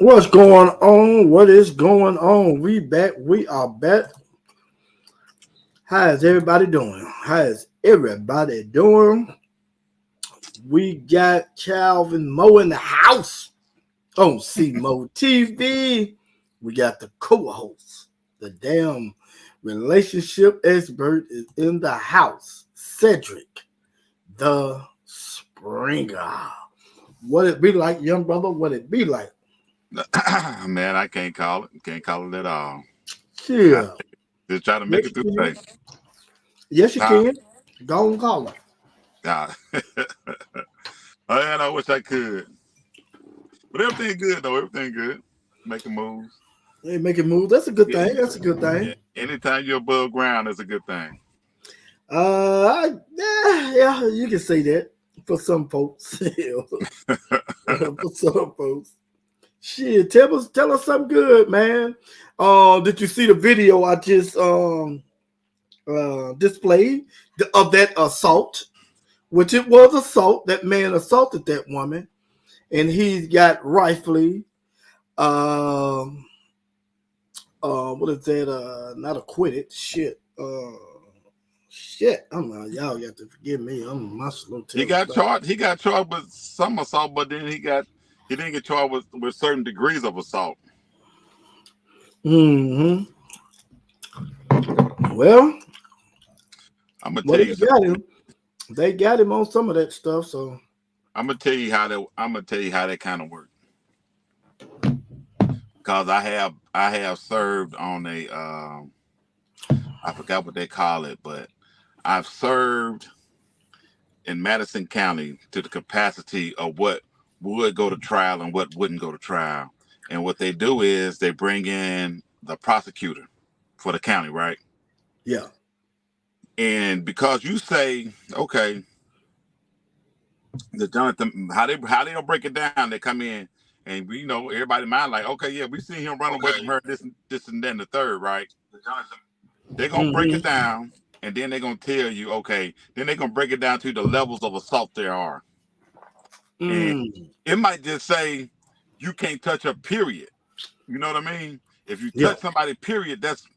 What's going on? What is going on? We back. We are back. How is everybody doing? How is everybody doing? We got Calvin Moe in the house on C Mo TV. We got the co-host, the damn relationship expert is in the house, Cedric the Springer. What it be like, young brother? What it be like? Man, I can't call it. Can't call it at all. I Yeah. just try to make Yes, it through you the can. day. Yes, you Ah, can. Go and call her. ah. Man, I wish I could. But everything good though. Everything good. Making moves. They make it move. That's a good Yeah, thing. That's a good thing. anytime you're above ground is a good thing. Yeah, you can say that for some folks. For some folks. Shit, tell us something good, man. Did you see the video I just displayed of that assault? Which it was assault. That man assaulted that woman, and he's got rightfully um what is that? Not acquitted. Shit. I'm y'all got to forgive me. I'm my slow he tail got stuff. charged. He got charged with some assault, but then he didn't get charged with certain degrees of assault. Hmm. Well, I'm gonna well, tell you they got something. him. They got him on some of that stuff. So, I'm gonna tell you how that kind of works. Cause I have served on a I forgot what they call it, but I've served in Madison County to the capacity of what would go to trial and what wouldn't go to trial. And what they do is they bring in the prosecutor for the county, right? yeah. And because you say, okay, the Jonathan, how they'll break it down, they come in and everybody mind like, okay, yeah, we see him run away from her, this and then the third, right? They're gonna break Hmm. it down, and then they're gonna tell you, okay, then they're gonna break it down to the levels of assault there are. And Mm. it might just say you can't touch her, period. You know what I mean? If you Yeah. touch somebody, period, that's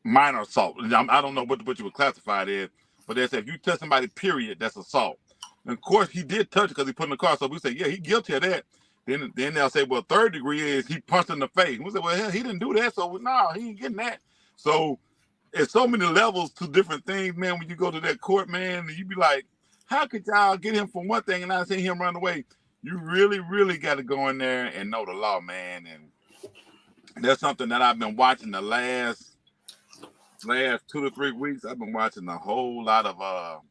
minor assault. I don't know what you would classify it as, but they say if you touch somebody, period, that's assault. And of course, he did touch because he put in the car. So we say, yeah, he guilty of that. Then they'll say, well, third degree is he punched in the face. We say, well, hell, he didn't do that, so no, he ain't getting that. So it's so many levels to different things, man. When you go to that court, man, and you be like, how could y'all get him for one thing and not see him run away? You really, really got to go in there and know the law, man. And that's something that I've been watching the last 2 to 3 weeks. I've been watching a whole lot of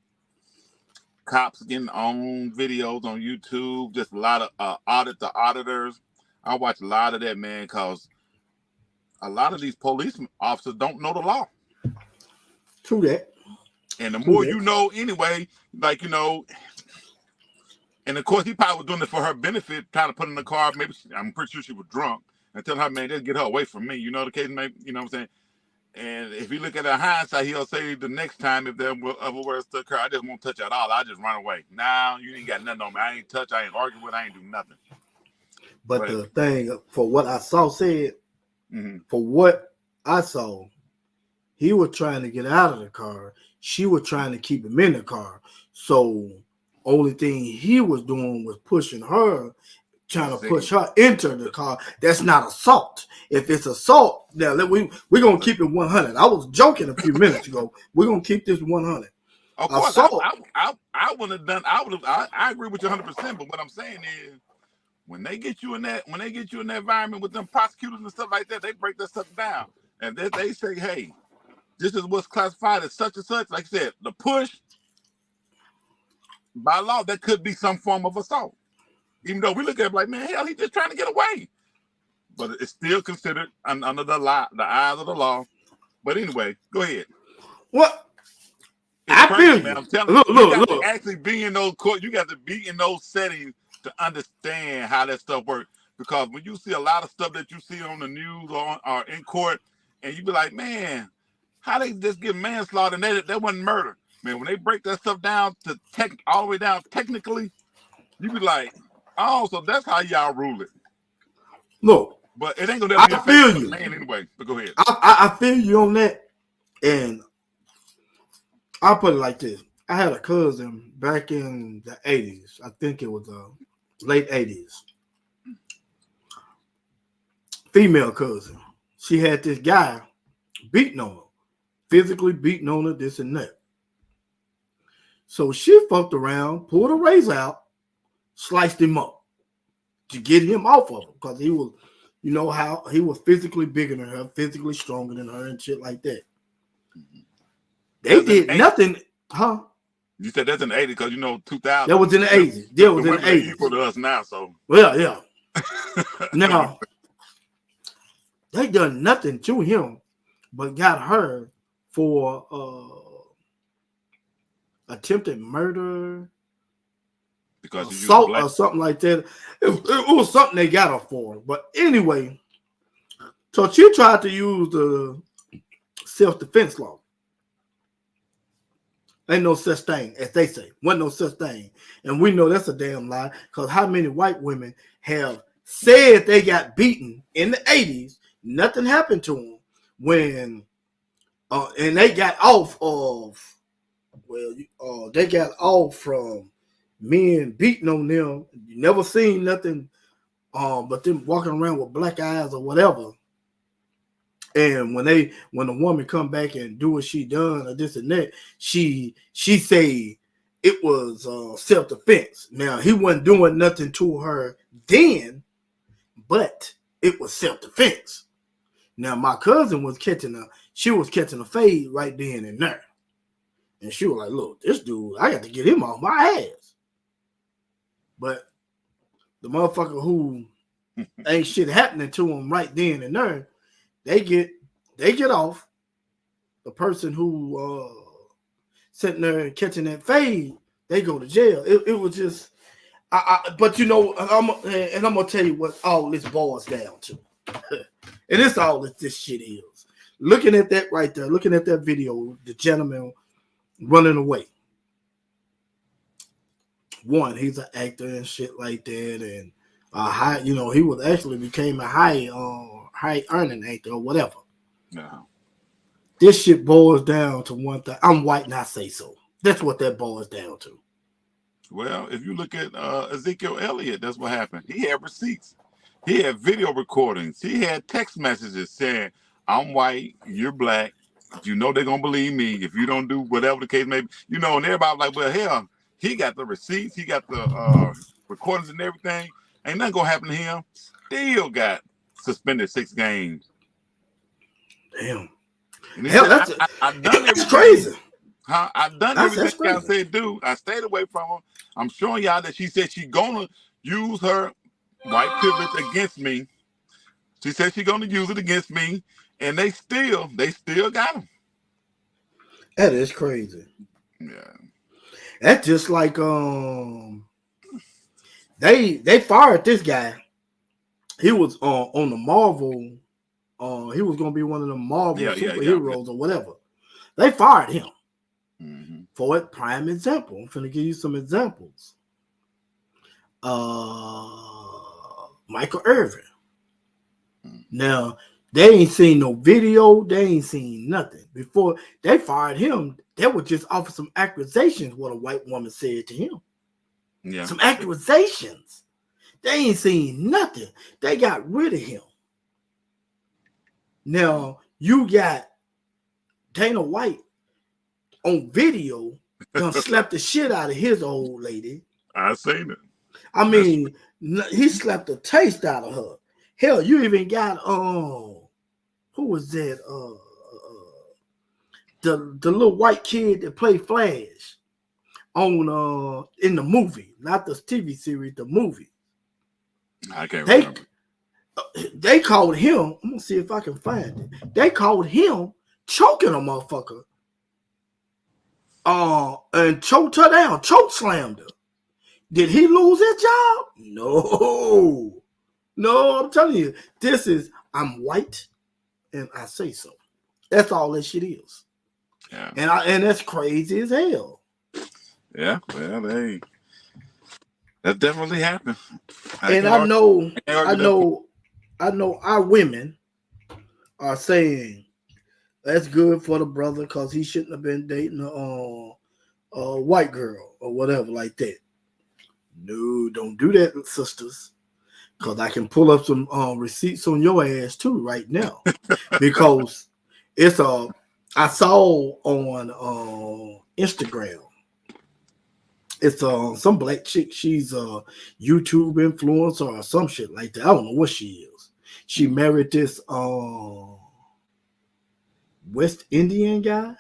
cops getting on videos on YouTube. Just a lot of auditors. I watch a lot of that, man, because a lot of these police officers don't know the law. True that. And the True more that. you know, anyway, like and of course he probably was doing it for her benefit, trying to put in the car. Maybe I'm pretty sure she was drunk, and tell her, man, just get her away from me. You know the case, maybe, you know what I'm saying. And if you look at the hindsight, he'll say the next time if there ever was to occur, I just won't touch at all. I just run away. Now you ain't got nothing on me. I ain't touch. I ain't argue with. I ain't do nothing. But But the thing for what I saw said, mm-hmm. for what I saw, he was trying to get out of the car. She was trying to keep him in the car. So only thing he was doing was pushing her, trying to See, push her into the car. That's not assault. If it's assault, now we're gonna keep it 100. I was joking a few minutes ago. We're gonna keep this 100. of course, Assault. I wouldn't have done. I agree with you 100%. But what I'm saying is, when they get you in that environment with them prosecutors and stuff like that, they break that stuff down, and they say, hey, this is what's classified as such and such. Like I said, the push by law that could be some form of assault. Even though we look at it like, man, hell, he's just trying to get away. But it's still considered under the law, the eyes of the law. But anyway, go ahead. What? It's I crazy, feel man. you. I'm telling Look, you, you got look, to look. actually be in those court. You got to be in those settings to understand how that stuff works. Because when you see a lot of stuff that you see on the news or in court, and you be like, man, how they just get manslaughter and that wasn't murder. Man, when they break that stuff down to all the way down technically, you be like, oh, so that's how y'all rule it. Look, But it ain't gonna never be I a feel favor you. man anyway. But go ahead. I feel you on that, and I'll put it like this: I had a cousin back in the 80s. I think it was late 80s. Female cousin. She had this guy beating on her, physically beating on her, this and that. So she fucked around, pulled a razor out, sliced him up to get him off of her because he was, you know how he was physically bigger than her, physically stronger than her, and shit like that. They That's did an nothing, huh? You said that's in the 80s because you know 2000. That was in the 80s. That was the in the women are 80s. equal to us now, so Well, yeah. Now they done nothing to him, but got her for attempted murder, because you assault, black. or something like that. It was something they got her for. But anyway, so she tried to use the self-defense law. Ain't no such thing, as they say. Wasn't no such thing. And we know that's a damn lie, because how many white women have said they got beaten in the 80s, nothing happened to them, when and they got off of, they got off from men beating on them. You never seen nothing but them walking around with black eyes or whatever. And when the woman come back and do what she done or this and that, she say it was self-defense. Now, he wasn't doing nothing to her then, but it was self-defense. Now, my cousin was catching a fade right then and there. And she was like, look, this dude, I got to get him off my ass. But the motherfucker who ain't shit happening to him right then and there, they get off. The person who sitting there catching that fade, they go to jail. It was just, but you know, I'm gonna tell you what all this boils down to, and it's all that this shit is. Looking at that right there, looking at that video, the gentleman running away. One, he's an actor and shit like that, and high, you know, he was actually became a high earning actor or whatever. No. This shit boils down to one thing. I'm white and I say so. That's what that boils down to. Well, if you look at Ezekiel Elliott, that's what happened. He had receipts. He had video recordings. He had text messages saying, I'm white, you're black. You know they're going to believe me if you don't do whatever the case may be. You know, and everybody was like, well, hell, he got the receipts. He got the recordings and everything. Ain't nothing going to happen to him. Still got suspended 6 games. Damn. Hell, I've done that's crazy. Huh? I've done everything I said do. I stayed away from her. I'm showing y'all that she said she's gonna use her white privilege against me. She said she's gonna use it against me, and they still got him. That is crazy. Yeah. That's just like they fired this guy. He was on the Marvel. He was gonna be one of the Marvel superheroes or whatever. They fired him. Mm-hmm. For it, prime example. I'm finna give you some examples. Michael Irvin. Mm-hmm. Now, they ain't seen no video. They ain't seen nothing. Before they fired him, they would just offer some accusations what a white woman said to him. Yeah. Some accusations. They ain't seen nothing. They got rid of him. Now, you got Dana White on video gonna slap the shit out of his old lady. I seen it. I mean, he slapped the taste out of her. Hell, you even got who was that? The little white kid that played Flash on in the movie, not the TV series, the movie. I can't remember. They called him. I'm gonna see if I can find it. They called him choking a motherfucker. And choked her down, choke slammed her. Did he lose his job? No, I'm telling you, this is I'm white, and I say so. That's all that shit is. Yeah, and that's crazy as hell. Yeah, well, that definitely happened. I know I know our women are saying that's good for the brother because he shouldn't have been dating a white girl or whatever like that. No, don't do that, sisters, because I can pull up some receipts on your ass too right now. Because it's a I saw on Instagram. It's some black chick. She's a YouTube influencer or some shit like that. I don't know what she is. She married this West Indian guy,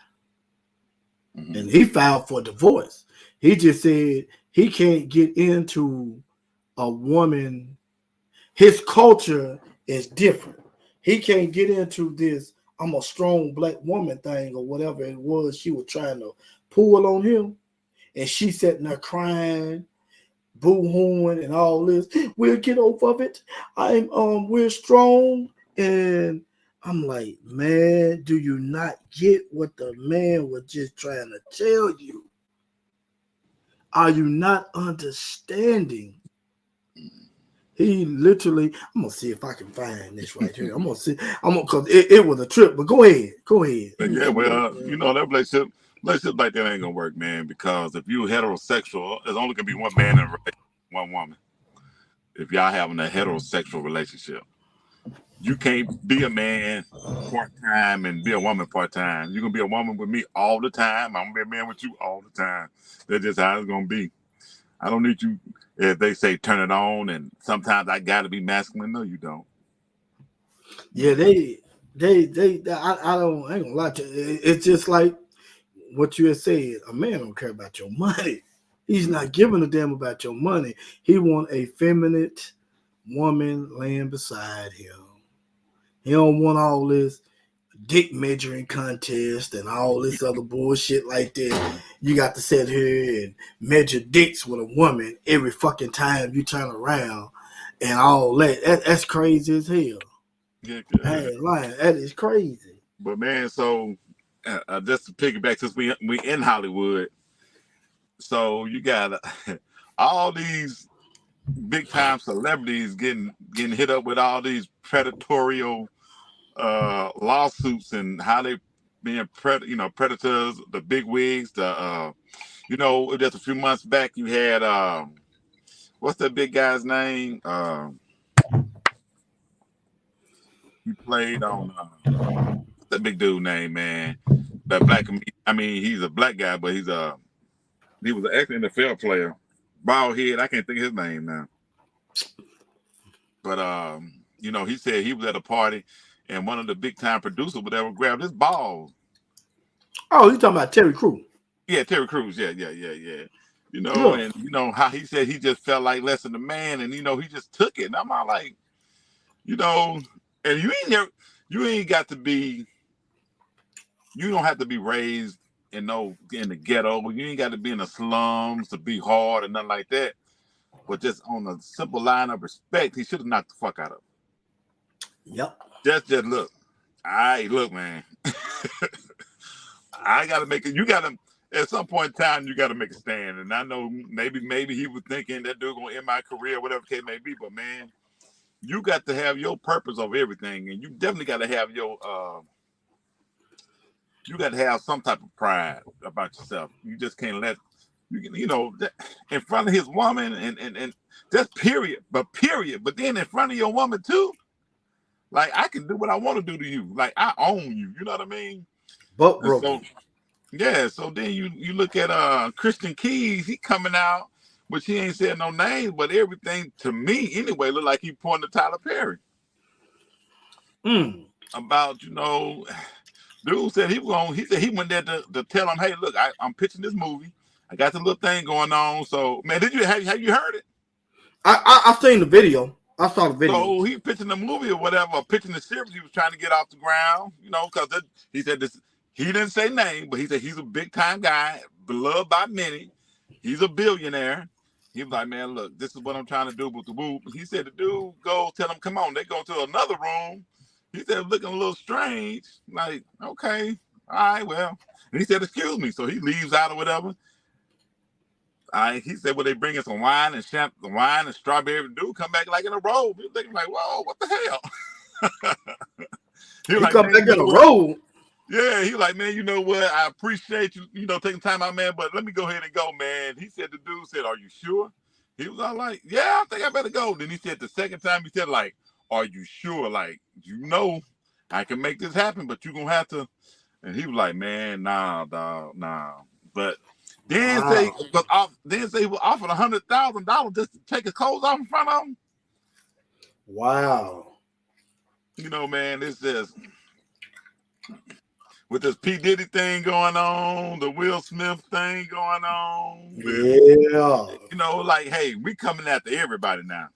and he filed for divorce. He just said he can't get into a woman. His culture is different. He can't get into this I'm a strong black woman thing or whatever it was she was trying to pull on him. And she sitting there crying, boo-hooing and all this. We'll get off of it. We're strong. And I'm like, man, do you not get what the man was just trying to tell you? Are you not understanding? He literally, I'm gonna see if I can find this right here. I'm gonna see, cause it was a trip, but go ahead. Yeah, well, you know, that relationship like that ain't gonna work, man, because if you heterosexual, there's only gonna be one man and one woman. If y'all having a heterosexual relationship, you can't be a man part-time and be a woman part-time. You're gonna be a woman with me all the time. I'm gonna be a man with you all the time. That's just how it's gonna be. I don't need you, if they say turn it on, and sometimes I gotta be masculine. No, you don't. Yeah, I ain't gonna lie to you. It's just like what you had said. A man don't care about your money. He's not giving a damn about your money. He want a feminine woman laying beside him. He don't want all this dick measuring contest and all this other bullshit like that. You got to sit here and measure dicks with a woman every fucking time you turn around and all that. That's crazy as hell. Yeah, I ain't lying. That is crazy. but man, so just to piggyback, since we in Hollywood, so you got all these big time celebrities getting hit up with all these predatorial lawsuits and how they being predators, the big wigs, just a few months back you had what's that big guy's name? He played on what's that big dude name, man? That black, I mean, he's a black guy, but he was an ex-NFL player. Bald head, I can't think of his name now. But he said he was at a party and one of the big time producers would ever grab his balls. Oh, you talking about Terry Crews? Yeah, Terry Crews. Yeah. And how he said he just felt like less than a man, and he just took it. And I'm all like, and you ain't got to be, you don't have to be raised in the ghetto. You ain't got to be in the slums to be hard and nothing like that. But just on a simple line of respect, he should have knocked the fuck out of him. Yep. Just look. Look, man. I gotta make it. You gotta, at some point in time, you gotta make a stand. And I know maybe he was thinking that dude gonna end my career, whatever the case may be. But man, you got to have your purpose of everything, and you definitely got to have you got to have some type of pride about yourself. You just can't let in front of his woman and just period. But then in front of your woman too. Like, I can do what I want to do to you. Like, I own you. You know what I mean? But broken. So then you look at Christian Keys. He coming out, which he ain't said no names, but everything to me anyway look like he pointing to Tyler Perry. About dude said he said he went there to tell him, hey, look, I'm pitching this movie. I got the little thing going on. So man, have you heard it? I seen the video. I saw the video. So he pitching the movie or whatever, or pitching the series he was trying to get off the ground, because he said this. He didn't say name, but he said he's a big time guy, beloved by many. He's a billionaire. He was like, man, look, this is what I'm trying to do with the whoop. He said the dude go tell him, come on. They go to another room. He said looking a little strange. Like, okay, all right, well. And he said, excuse me. So he leaves out or whatever. He said, well, they bring in some wine and wine and strawberry. Dude come back like in a robe. He was thinking like, whoa, what the hell? He like, come back in a robe. Yeah, he was like, man, you know what? I appreciate you, taking time out, man, but let me go ahead and go, man. He said, the dude said, are you sure? He was all like, yeah, I think I better go. Then he said the second time, he said, like, are you sure? Like, I can make this happen, but you're going to have to. And he was like, man, nah, dog, nah. But then say he was offered $100,000 just to take his clothes off in front of him. Wow. Man, it's just with this P. Diddy thing going on, the Will Smith thing going on. Yeah. Like, hey, we coming after everybody now.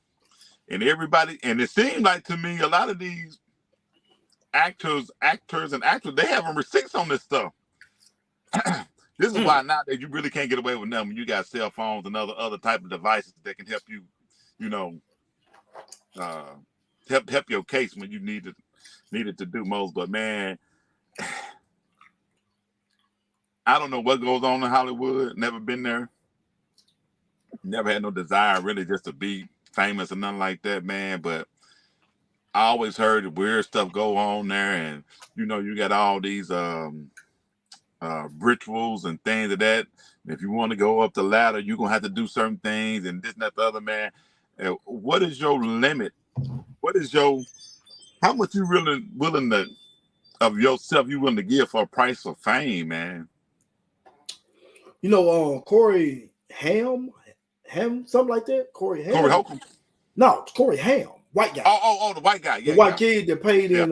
And it seemed like to me, a lot of these actors and actors, they having receipts on this stuff. This is why now that you really can't get away with them. You got cell phones and other type of devices that can help you, help your case when you needed to do most. But man, I don't know what goes on in Hollywood. Never been there. Never had no desire really just to be famous or nothing like that, man. But I always heard weird stuff go on there, and you got all these rituals and things of that. If you want to go up the ladder, you're gonna have to do certain things and this and that the other, man. What is your limit? How much you really willing to of yourself you willing to give for a price of fame, man? Corey Haim, something like that. Corey Holcomb. No, it's Corey Haim, white guy. Oh, the white guy. Yeah, the white kid that played in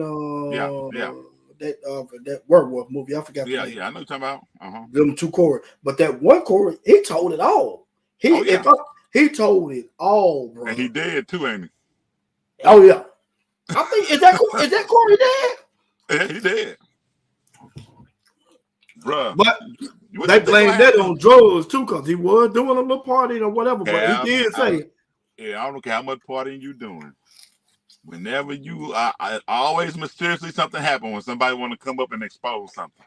that werewolf movie. I forgot. Yeah, I know what you're talking about. Them two Corey, but that one Corey, he told it all. He told it all, bro. And he dead too, ain't he? Oh yeah. I think is that Corey dead? Yeah, he dead, bro. But they blame that on drugs too, because he was doing a little party or whatever. But he did say, "Yeah, I don't care how much partying you doing. Whenever you, always mysteriously something happen when somebody want to come up and expose something."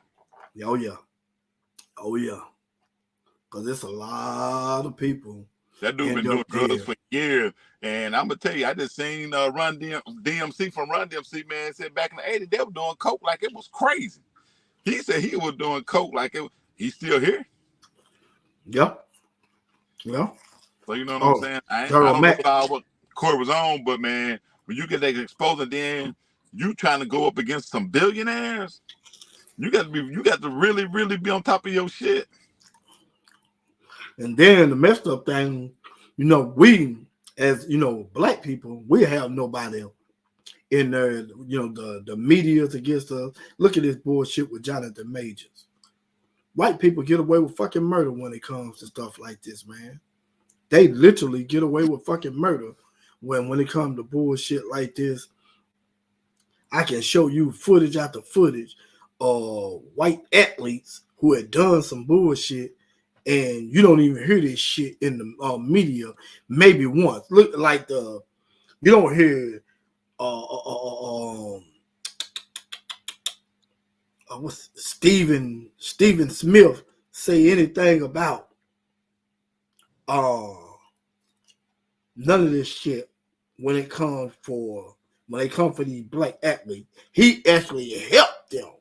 Oh yeah, because it's a lot of people. That dude been doing drugs for years, and I'm gonna tell you, I just seen Run DMC from Run DMC, man. Said back in the '80s they were doing coke like it was crazy. He said he was doing coke like it. He's still here. Yeah. So you know what I'm saying? I don't know what Corey was on, but man, when you get that exposed, and then you trying to go up against some billionaires, you got to really, really be on top of your shit. And then the messed up thing, we as black people, we have nobody in there. The media's against us. Look at this bullshit with Jonathan Majors. White people get away with fucking murder when it comes to stuff like this, man. They literally get away with fucking murder when it comes to bullshit like this. I can show you footage after footage of white athletes who had done some bullshit, and you don't even hear this shit in the media maybe once. Look like you don't hear what's Stephen Smith say anything about none of this shit when it comes for these black athletes. He actually helped them.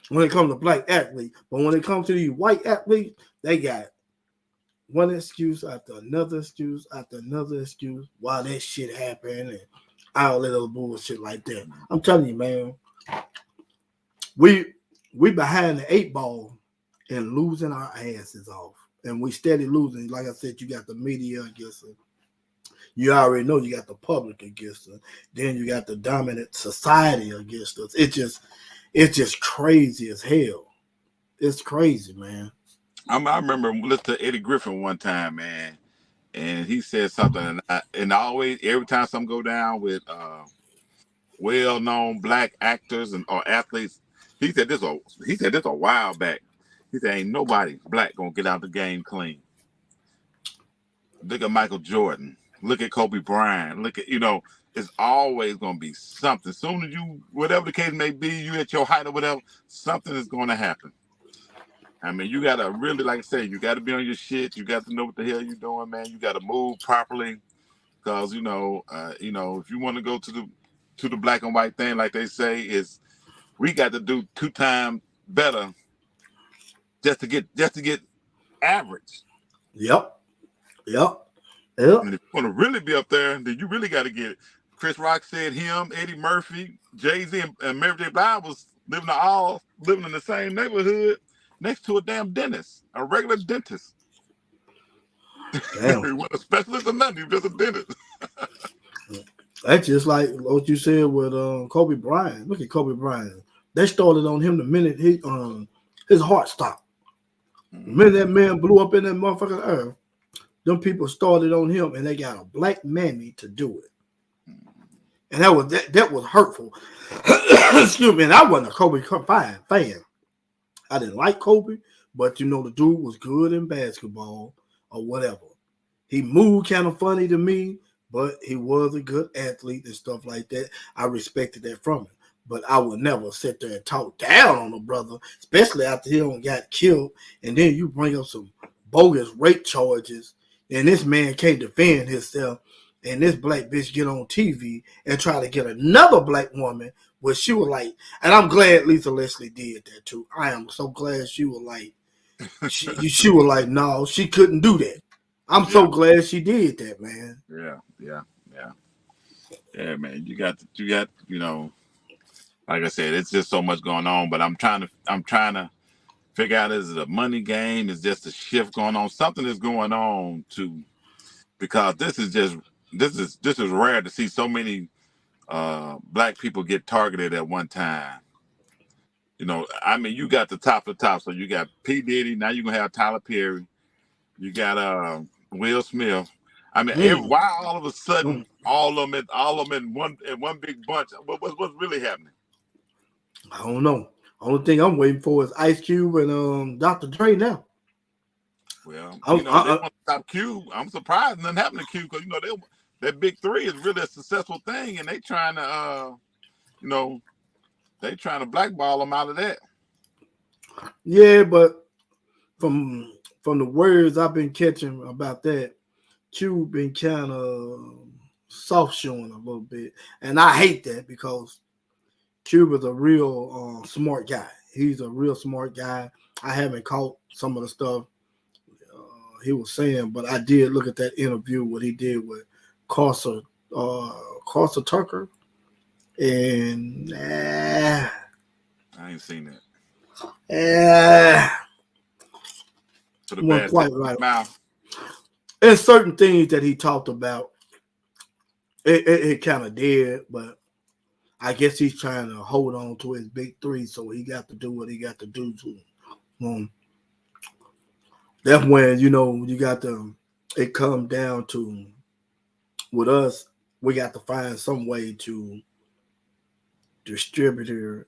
When it comes to black athletes. But when it comes to these white athletes, they got one excuse after another excuse why that shit happened and all that other bullshit like that. I'm telling you, man, we behind the 8 ball and losing our asses off. And we steady losing. Like I said, you got the media against us. You already know you got the public against us. Then you got the dominant society against us. It's just crazy as hell. It's crazy, man. I remember listening to Eddie Griffin one time, man, and he said something, and always every time something go down with well-known black actors or athletes, he said this a while back. He said ain't nobody black gonna get out the game clean. Look at Michael Jordan. Look at Kobe Bryant. Look at it's always gonna be something. Soon as you, whatever the case may be, you at your height or whatever, something is gonna happen. I mean, you gotta really, like I say, you gotta be on your shit. You got to know what the hell you're doing, man. You gotta move properly, because if you want to go to the black and white thing, like they say, is we got to do 2 times better just to get average. Yep. And if you want to really be up there, then you really got to get it. Chris Rock said him, Eddie Murphy, Jay-Z, and Mary J. Blige was living in the same neighborhood next to a damn dentist, a regular dentist. Damn. He wasn't a specialist or nothing. He was just a dentist. That's just like what you said with Kobe Bryant. Look at Kobe Bryant. They started on him the minute his heart stopped. The minute that man blew up in that motherfucking earth, them people started on him, and they got a black mammy to do it. And that was hurtful. Excuse me. And I wasn't a Kobe fan. I didn't like Kobe, but the dude was good in basketball or whatever. He moved kind of funny to me, but he was a good athlete and stuff like that. I respected that from him. But I would never sit there and talk down on a brother, especially after he got killed. And then you bring up some bogus rape charges, and this man can't defend himself. And this black bitch get on TV and try to get another black woman, where she was like, and I'm glad Lisa Leslie did that too. I am so glad she was like, she was like, no, she couldn't do that. I'm so glad she did that, man. Yeah, man. You got, like I said, it's just so much going on. But I'm trying to figure out, is it a money game? Is just a shift going on? Something is going on because this is rare to see so many black people get targeted at one time. I mean, you got the top of the top. So you got P. Diddy. Now you're gonna have Tyler Perry. You got Will Smith. I mean, why all of a sudden all of them in one big bunch? What's really happening? I don't know. Only thing I'm waiting for is Ice Cube and Dr. Dre now. Well, they want to stop Cube. I'm surprised nothing happened to Cube, because that big three is really a successful thing, and they trying to blackball them out of that. Yeah, but from the words I've been catching about that, Cube been kind of soft showing a little bit, and I hate that, because Cube is a real smart guy. He's a real smart guy. I haven't caught some of the stuff he was saying, but I did look at that interview what he did with Carson Tucker, and I ain't seen that. Wasn't quite right. And certain things that he talked about, it kind of did, but I guess he's trying to hold on to his big three, so he got to do what he got to do to him. That's when, you got to, it come down to, with us, we got to find some way to distribute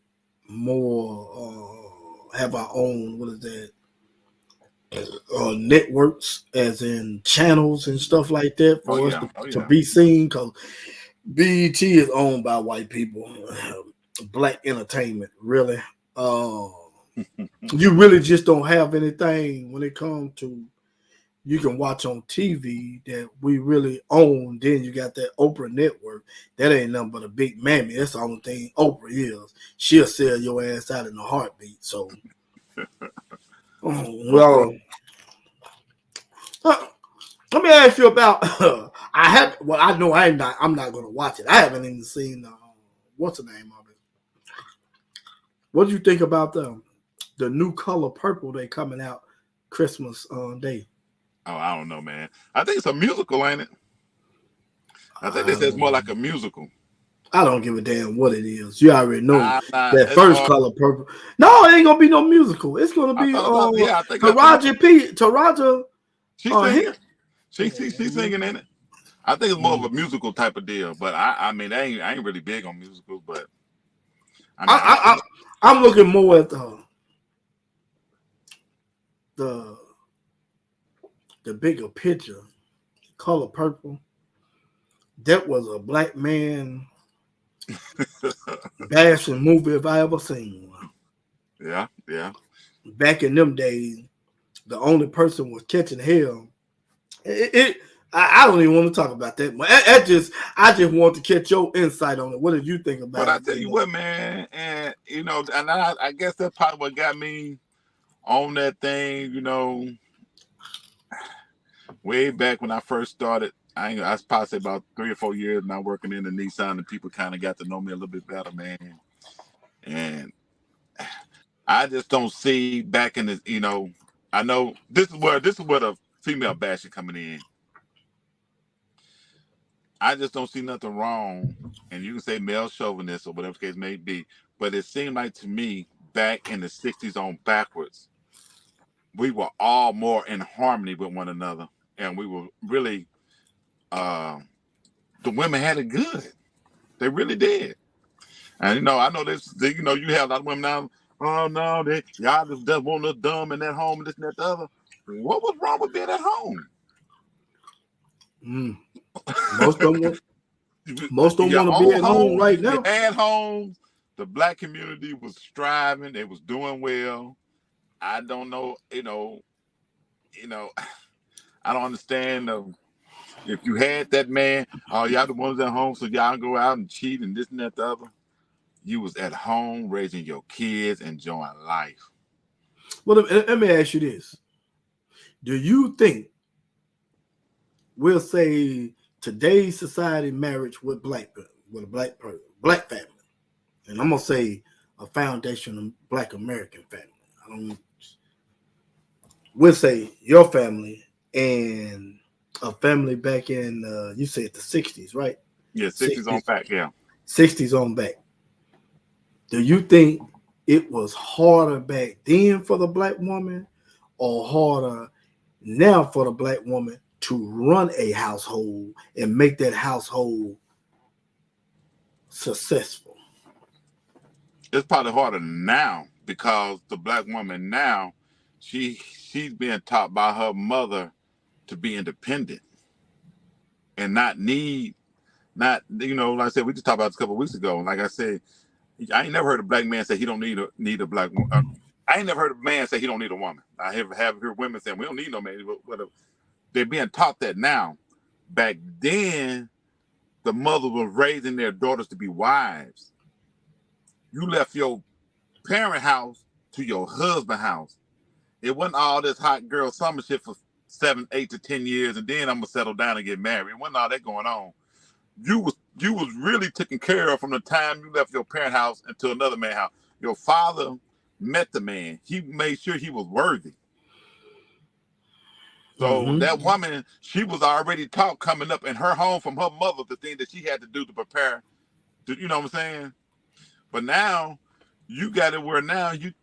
more, have our own, what is that, networks, as in channels and stuff like that, for us to be seen, because BET is owned by white people. Black entertainment, really. You really just don't have anything when it comes to you can watch on TV that we really own. Then you got that Oprah network. That ain't nothing but a big mammy. That's the only thing Oprah is. She'll sell your ass out in a heartbeat. So, let me ask you about. I know I'm not going to watch it. I haven't even seen what's the name of it. What do you think about the new color purple they coming out Christmas Day? Oh, I don't know, man. I think it's a musical, ain't it? I think they say it's more like a musical. I don't give a damn what it is. You already know that first color purple. No, it ain't gonna be no musical. It's gonna be Taraji. She's singing in it. I think it's more of a musical type of deal. But I mean, I ain't really big on musicals. But I'm looking more at the bigger picture. Color purple. That was a black man bashing movie if I ever seen one. Yeah. back in them days, the only person was catching hell. I don't even want to talk about that. But I just want to catch your insight on it. What did you think But about I it, tell you Dale? what, man, and and I guess that's probably what got me on that thing. Way back when I first started, I was probably say about 3 or 4 years now working in the Nissan, and people kind of got to know me a little bit better, man. And I just don't see back in the, I know this is where the female bashing coming in. I just don't see nothing wrong, and you can say male chauvinist or whatever the case may be, but it seemed like to me back in the '60s on backwards, we were all more in harmony with one another, and we were really, uh, the women had it good. They really did. And I know this. You have a lot of women now. Oh no, y'all just want to look dumb in that home and this and that the other. What was wrong with being at home? Mm. Most of them want to be at home right now. You had homes. The black community was striving. They was doing well. I don't know. I don't understand. If you had that man, oh y'all the ones at home, so y'all go out and cheat and this and that the other. You was at home raising your kids, enjoying life. Well, let me ask you this: do you think we'll say today's society marriage with a black family, and I'm gonna say a foundation of black American family? We'll say your family and a family back in you said the '60s, right? Yeah, '60s on back. Yeah, '60s on back. Do you think it was harder back then for the black woman, or harder now for the black woman to run a household and make that household successful? It's probably harder now because the black woman now, she's being taught by her mother to be independent and not like I said, we just talked about this a couple of weeks ago. And like I said, I ain't never heard a black man say he don't need a black woman. I ain't never heard a man say he don't need a woman. I have heard women saying we don't need no man. But they're being taught that now. Back then, the mothers were raising their daughters to be wives. You left your parent house to your husband house. It wasn't all this hot girl summer shit for 7, 8 to 10 years, and then I'm gonna settle down and get married. It wasn't all that going on. You was really taken care of from the time you left your parent house into another man's house. Your father met the man. He made sure he was worthy. So that woman, she was already taught coming up in her home from her mother the thing that she had to do to prepare. You know what I'm saying? But now you got it where now they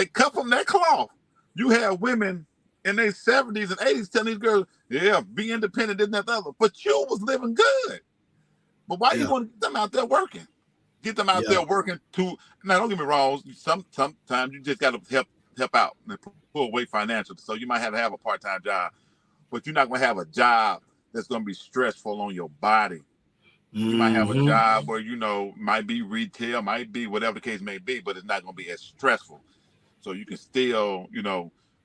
cut from that cloth. You have women in their 70s and 80s telling these girls, yeah, be independent, this and that, the other. But you was living good. But why you want to get them out there working? Get them out there working to. Now, don't get me wrong. Sometimes you just got to help out and pull away financially. So you might have to have a part-time job, but you're not going to have a job that's going to be stressful on your body. You might have a job where might be retail, might be whatever the case may be, but it's not going to be as stressful. So you can still,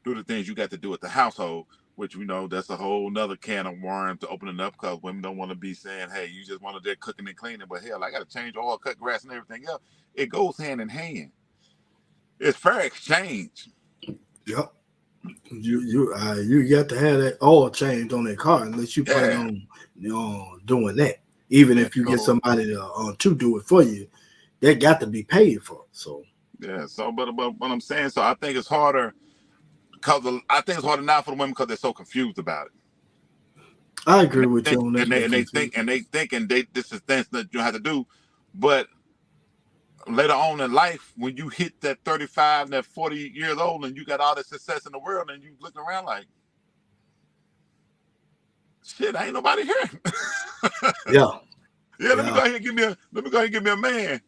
do the things you got to do at the household, which that's a whole nother can of worms to open it up, because women don't want to be saying, hey, you just want to do cooking and cleaning, but hell, I got to change oil, cut grass, and everything else. It goes hand in hand. It's fair exchange. Yep. You got to have that oil change on that car unless you plan on doing that. Even if you get somebody to do it for you, they got to be paid for. So but what I'm saying, so I think it's harder now for the women because they're so confused about it. I agree with you on that. And this is things that you have to do, but later on in life, when you hit that 35 and that 40 years old and you got all the success in the world and you looking around like, shit, ain't nobody here. Let me go ahead and give me a man.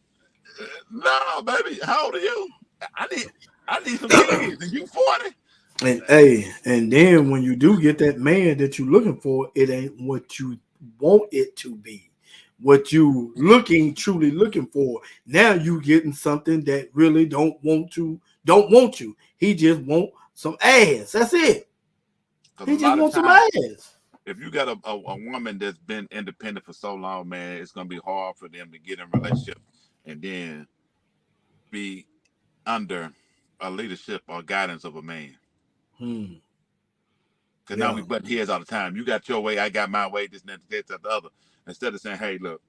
No, baby, how old are you? I need some kids. And you 40? And then when you do get that man that you're looking for, it ain't what you want it to be. what you truly looking for. Now you getting something that really don't want you. He just want some ass. That's it. Because He a just lot of wants some times, ass. if you got a woman that's been independent for so long, man, it's gonna be hard for them to get in a relationship and then be under a leadership or guidance of a man. Hmm. Because now we Yeah. butt heads all the time. You got your way, I got my way, this and that, the other. Instead of saying, hey, look,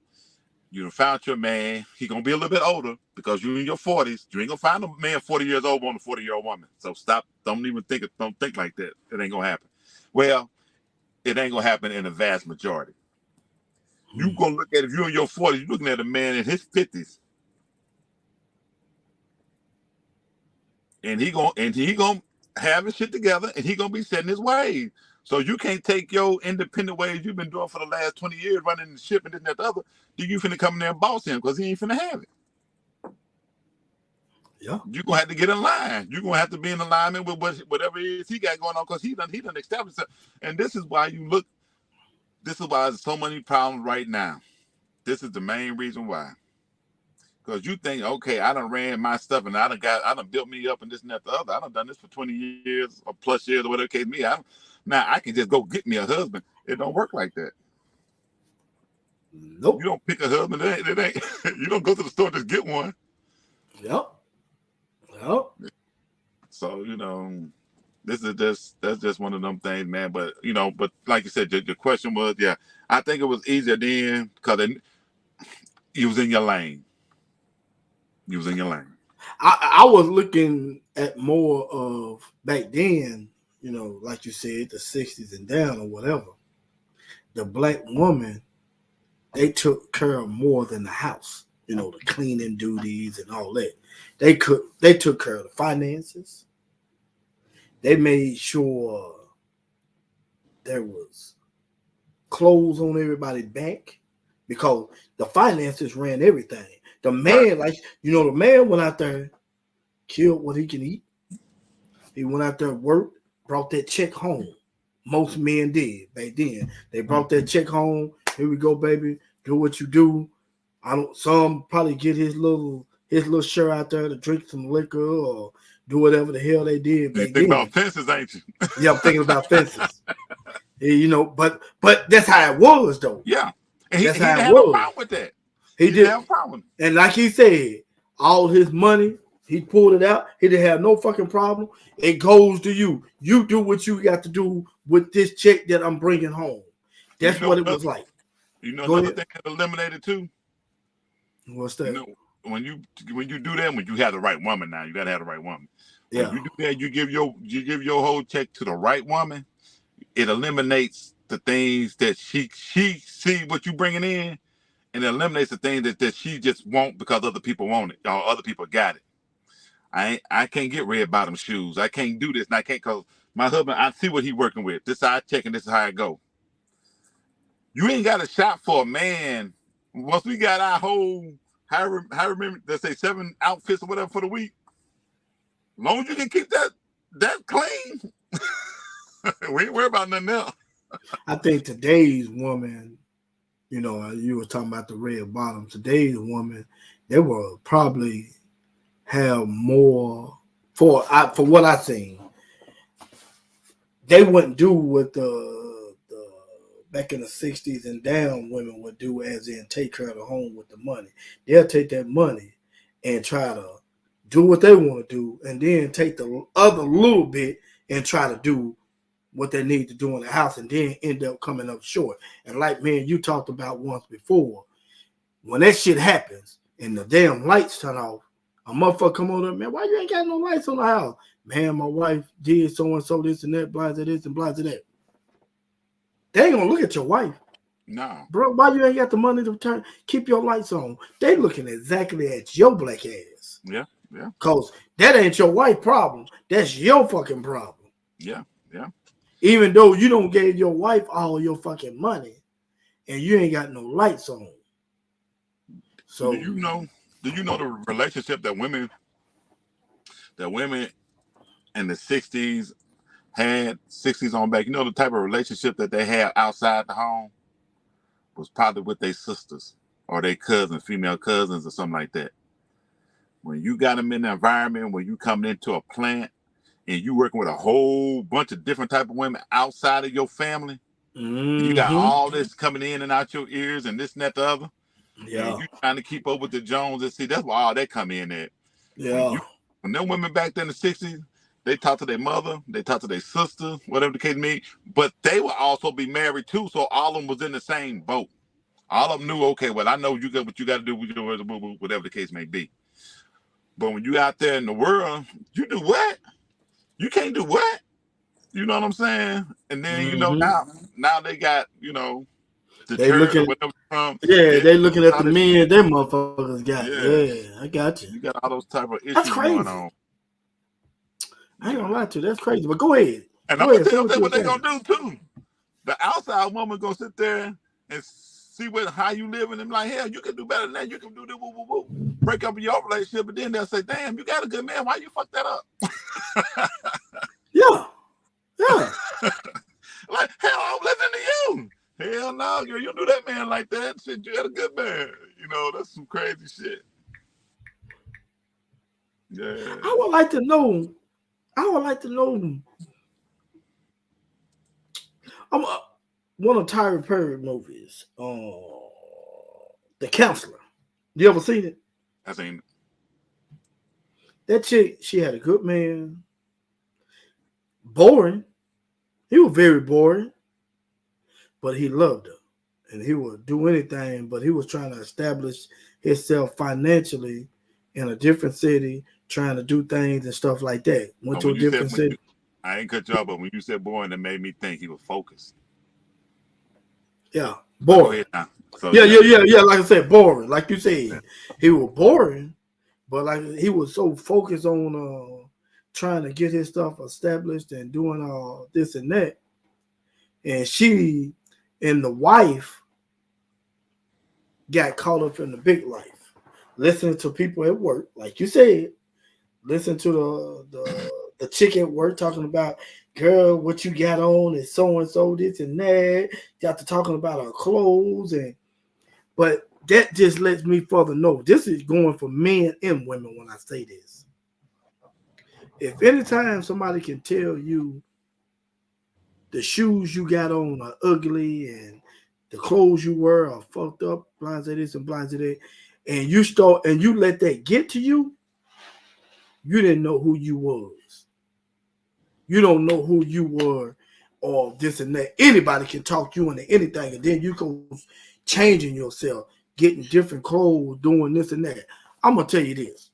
you done found your man. He gonna be a little bit older because you in your 40s. You ain't gonna find a man 40 years old on a 40-year-old woman. So stop. Don't even think it. Don't think like that. It ain't gonna happen. Well, it ain't gonna happen in the vast majority. You Hmm. gonna look at if you're in your 40s, you're looking at a man in his 50s, and he gonna have his shit together, and he gonna be setting his ways. So you can't take your independent ways you've been doing for the last 20 years, running the ship and this and that the other. Do you finna come in there and boss him because he ain't finna have it? Yeah. You're gonna have to get in line. You're gonna have to be in alignment with whatever it is he got going on because he done established it. And this is why you look. This is why there's so many problems right now. This is the main reason why. Because you think, okay, I done ran my stuff and I done built me up and this and that the other. I done this for 20 years or plus years or whatever it case me. Now I can just go get me a husband. It don't work like that. You Nope. don't pick a husband. It ain't you don't go to the store and just get one. Yep. Yep. So, that's just one of them things, man. But but like you said, the question was, yeah, I think it was easier then because you was in your lane. You was in your lane. I was looking at more of back then, like you said, the 60s and down or whatever. The black woman, they took care of more than the house, the cleaning duties and all that. They took care of the finances. They made sure there was clothes on everybody's back because the finances ran everything. The Right. man, the man went out there, killed what he can eat. He went out there, worked, brought that check home. Most men did back then. They brought that check home. Here we go, baby. Do what you do. I don't. Some probably get his little share out there to drink some liquor or do whatever the hell they did You back think about then. fences, ain't you? Yeah, I'm thinking about fences. Yeah, but that's how it was though. Yeah. And he That's how didn't it have no was. problem with that. He He didn't did, have a problem. and like he said, all his money he pulled it out. He didn't have no fucking problem. It goes to you. You do what you got to do with this check that I'm bringing home. You That's know what it another was like. Go another ahead. thing that eliminated too. What's You that? know, when you do that, when you have the right woman now, you gotta have the right woman. When Yeah. you do that, you give your whole check to the right woman. It eliminates the things that she see what you bringing in, and it eliminates the things that she just won't because other people want it or other people got it. I can't get red bottom shoes. I can't do this, and I can't because my husband. I see what he working with. This is how I check, and this is how I go. You ain't got to shop for a man. Once we got our whole, how remember, let's say 7 outfits or whatever for the week. As long as you can keep that clean, we ain't worry about nothing else. I think today's woman, you were talking about the red bottom. Today's woman, they will probably have more for what I seen. They wouldn't do what the back in the 60s and down women would do, as in take care of the home with the money. They'll take that money and try to do what they want to do, and then take the other little bit and try to do what they need to do in the house, and then end up coming up short. And like man, you talked about once before, when that shit happens and the damn lights turn off, a motherfucker come on up, man, why you ain't got no lights on the house? Man, my wife did so and so this and that, blah to this and blah to that. They ain't gonna look at your wife. No. Bro, why you ain't got the money to keep your lights on? They looking exactly at your black ass. Yeah. Yeah. Cause that ain't your wife problem. That's your fucking problem. Yeah. Yeah. Even though you don't give your wife all your fucking money and you ain't got no lights on. So So do you know the relationship that women in the 60s had, 60s on back? You know the type of relationship that they had outside the home was probably with their sisters. or they cousins, female cousins, or something like that. When you got them in the environment where you coming into a plant and you working with a whole bunch of different type of women outside of your family, you got all this coming in and out your ears and this and that the other, and you trying to keep up with the Joneses. See, that's why all that come in at. When them women back then in the 60s, they talk to their mother, they talk to their sister, whatever the case may be, but they would also be married too, so all of them was in the same boat. All of them knew, okay, well, I know you got what you got to do with your whatever the case may be. But when you out there in the world, you do what? You can't do what? You know what I'm saying? And then, you know, now they got, you know, they looking, they looking at the men them motherfuckers got. Yeah, I got you. You got all those type of issues going on. I ain't gonna lie to you, that's crazy. But go ahead. And I'm gonna tell you what they gonna do too. The outside woman gonna sit there and see how you living and like, hell, you can do better than that. You can do this, woo, woo, woo. Break up your relationship, but then they'll say, damn, you got a good man. Why you fuck that up? Yeah. Like, hell, I'm listening to you. Hell no, girl, you do that man like that. Shit, you had a good man. You know, that's some crazy shit. Yeah. I would like to know. One of Tyler Perry movies, The Counselor. You ever seen it? I seen it. That chick, she had a good man. Boring. He was very boring, but he loved her. And he would do anything, but he was trying to establish himself financially in a different city, trying to do things and stuff like that. Went to a different city. I ain't cut you off, but when you said boring, that made me think he was focused. Yeah, boring. So, yeah. Like I said, boring. Like you said, he was boring, but like he was so focused on trying to get his stuff established and doing all this and that. And she and the wife got caught up in the big life, listening to people at work, like you said. Listen to the chick at work talking about, girl, what you got on is so and so, this and that. Got to talking about her clothes, but that just lets me further know this is going for men and women when I say this. If anytime somebody can tell you the shoes you got on are ugly and the clothes you wear are fucked up, blase this and blase that, and you let that get to you, you didn't know who you was. You don't know who you were or this and that. Anybody can talk you into anything, and then you go changing yourself, getting different clothes, doing this and that. I'm going to tell you this.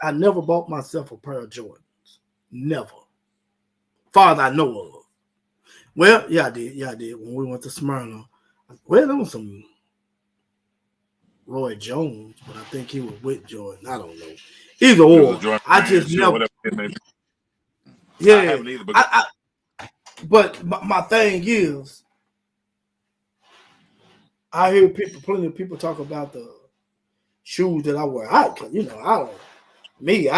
I never bought myself a pair of Jordans. Never. Far as I know of. Well, yeah, I did. Yeah, I did. When we went to Smyrna. Well, there was some Roy Jones, but I think he was with Jordan. I don't know. Either or. I just never. Yeah. But my thing is, I hear plenty of people talk about the shoes that I wear. I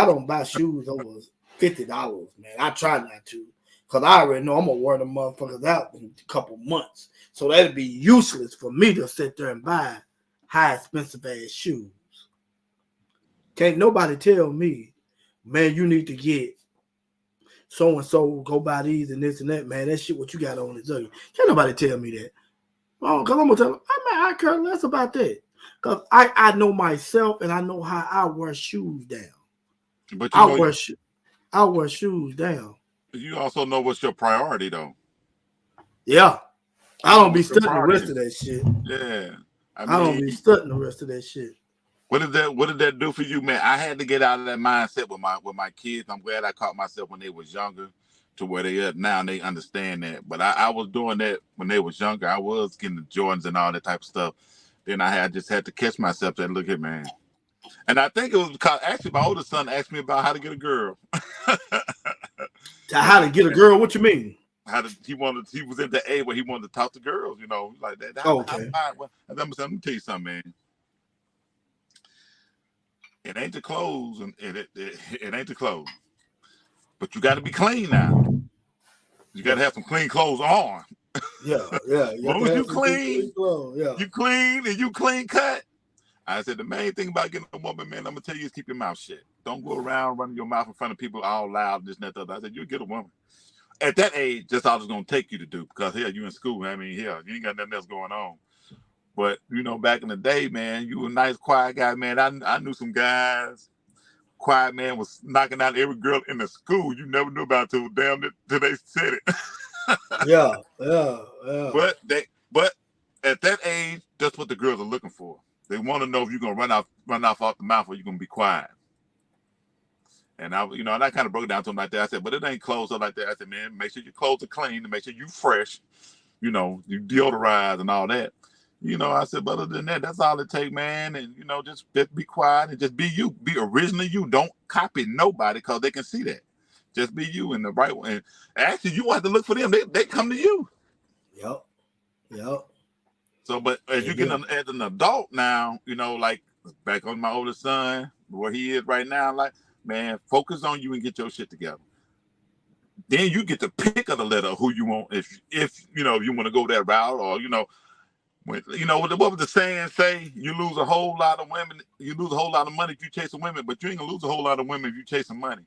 don't buy shoes over $50, man. I try not to, because I already know I'm gonna wear them motherfuckers out in a couple months. So that'd be useless for me to sit there and buy high expensive ass shoes. Can't nobody tell me, man, you need to get so and so, go buy these and this and that, man. That shit what you got on is ugly. Can't nobody tell me that. Oh, because I'm gonna tell them, I care less about that. Because I know myself and I know how I wear shoes down. But I wear shoes down. You also know what's your priority though. Yeah. I don't be studying the rest of that shit. Yeah. I don't be studying the rest of that shit. What did that do for you, man? I had to get out of that mindset with my kids. I'm glad I caught myself when they was younger to where they are now and they understand that. But I was doing that when they was younger. I was getting the Jordans and all that type of stuff. Then I just had to catch myself and look at, man. And I think it was because actually my oldest son asked me about how to get a girl. How to get a girl? What you mean? He was in the age where he wanted to talk to girls, you know, like that. Okay. Let me tell you something, man. It ain't the clothes, and it ain't the clothes. But you got to be clean now. You got to have some clean clothes on. Yeah. You got Long to as have you some good clean, clothes. Yeah. you clean, and you clean cut. I said the main thing about getting a woman, man, I'm gonna tell you is keep your mouth shut. Don't go around running your mouth in front of people all loud, this and that. I said you'll get a woman. At that age, that's all it's gonna take you to do because hell, you in school. I mean, hell, you ain't got nothing else going on. But you know, back in the day, man, you were a nice, quiet guy, man. I knew some guys. Quiet man was knocking out every girl in the school. You never knew about it till they said it. Yeah. But at that age, that's what the girls are looking for. They want to know if you're gonna run off the mouth or you're gonna be quiet. And and I kind of broke it down to him like that. I said, but it ain't clothes up like that. I said, man, make sure your clothes are clean and make sure you fresh. You deodorize and all that. I said, but other than that, that's all it takes, man. And just be quiet and just be you. Be originally you. Don't copy nobody because they can see that. Just be you in the right way. And actually, you want to look for them. They come to you. Yep. So, but as you get as an adult now, like back on my oldest son, where he is right now, like, man, focus on you and get your shit together. Then you get to pick of the letter of who you want. If you want to go that route, or what would the saying say? You lose a whole lot of women. You lose a whole lot of money if you chasing women, but you ain't gonna lose a whole lot of women if you chasing money.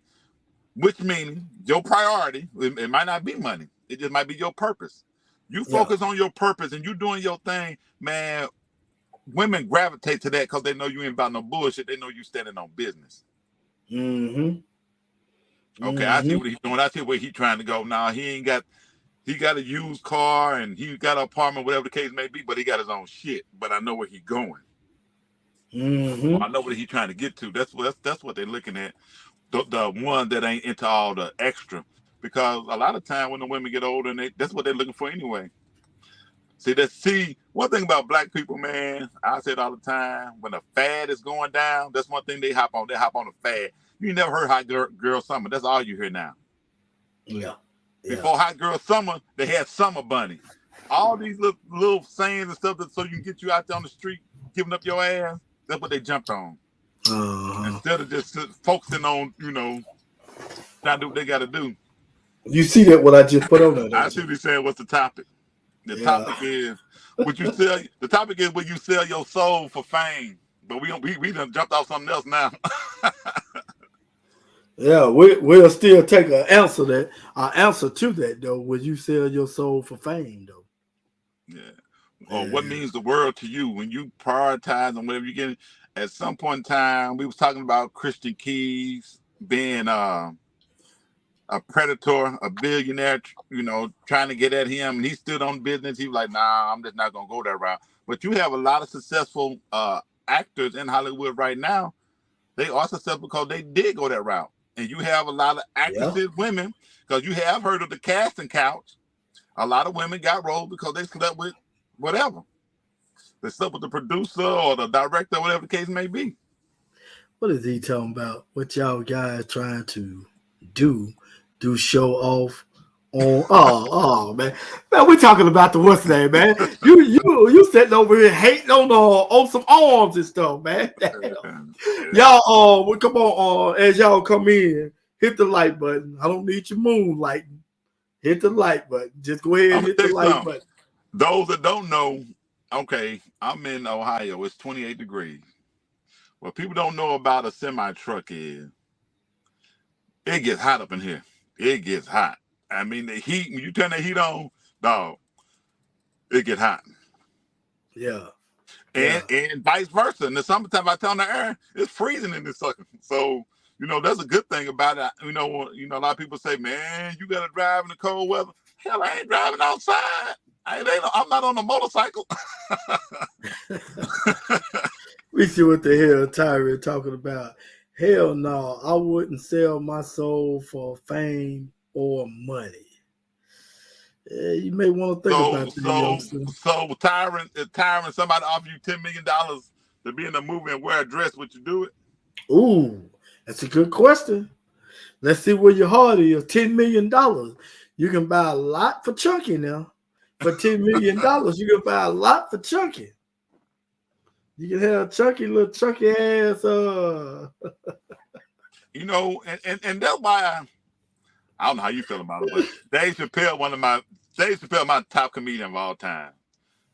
Which means your priority, it might not be money. It just might be your purpose. You focus on your purpose and you doing your thing, man. Women gravitate to that because they know you ain't about no bullshit. They know you standing on business. Mm-hmm. Okay, I see what he's doing. I see where he's trying to go. Now he got a used car and he got an apartment, whatever the case may be, but he got his own shit. But I know where he's going. Mm-hmm. I know what he's trying to get to. That's what they're looking at. The one that ain't into all the extra. Because a lot of time when the women get older, and that's what they're looking for anyway. See, one thing about black people, man, I say it all the time, when the fad is going down, that's one thing they hop on. They hop on the fad. You never heard Hot Girl Summer. That's all you hear now. Yeah. Before Hot Girl Summer, they had Summer Bunny. All these little sayings and stuff so you can get you out there on the street giving up your ass, that's what they jumped on. Instead of just focusing on, trying to do what they got to do. You see that what I just put on there? I see what he's saying. What's the topic? The topic is would you sell? The topic is would you sell your soul for fame? But we done jumped off something else now. Yeah, we'll still take an answer to that though. Would you sell your soul for fame though? Yeah. Or what means the world to you when you prioritize and whatever you get? At some point in time, we was talking about Christian Keys being a predator, a billionaire, trying to get at him, and he stood on business. He was like, "Nah, I'm just not gonna go that route." But you have a lot of successful actors in Hollywood right now. They are successful because they did go that route, and you have a lot of actresses, women, because you have heard of the casting couch. A lot of women got roles because they slept with whatever. They slept with the producer or the director, whatever the case may be. What is he talking about? What y'all guys trying to do show off on? Oh man, we talking about the what's name, man. You sitting over here hating on some arms and stuff, man. Y'all, come on, as y'all come in, hit the like button. I don't need your moonlight. Hit the like button. Just go ahead and hit the like button. Those that don't know, okay, I'm in Ohio. It's 28 degrees. What people don't know about a semi truck is it gets hot up in here. It gets hot. I mean, the heat, when you turn the heat on, dog, it get hot. Yeah. And vice versa. In the summertime, I turn the air, it's freezing in this sucker. So, that's a good thing about it. A lot of people say, man, you got to drive in the cold weather. Hell, I ain't driving outside. I'm not on a motorcycle. We see what the hell Tyree talking about. Hell no, I wouldn't sell my soul for fame or money. You may want to think about that. So Tyron, somebody offer you $10 million to be in a movie and wear a dress, would you do it? Ooh, that's a good question. Let's see where your heart is. $10 million. You can buy a lot for Chunky now. For $10 million, you can buy a lot for Chunky. You can have little chunky ass. And that's why I don't know how you feel about it, but Dave Chappelle, one of my Dave Chappelle, my top comedian of all time.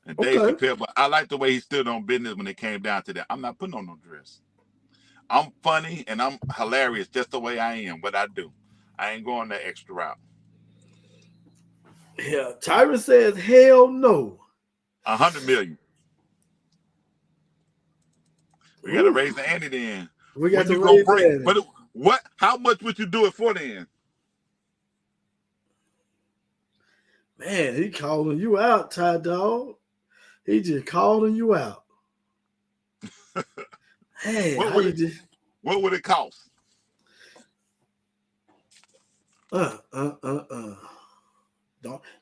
And Dave Okay. Chappelle, but I like the way he stood on business when it came down to that. I'm not putting on no dress. I'm funny and I'm hilarious just the way I am, what I do. I ain't going that extra route. Yeah, Tyron says, hell no. 100 million. We got to raise the ante then. We got When to you gonna raise break? that. But what? How much would you do it for then? Man, he calling you out, Ty Dog. He just calling you out. Hey, What would it cost?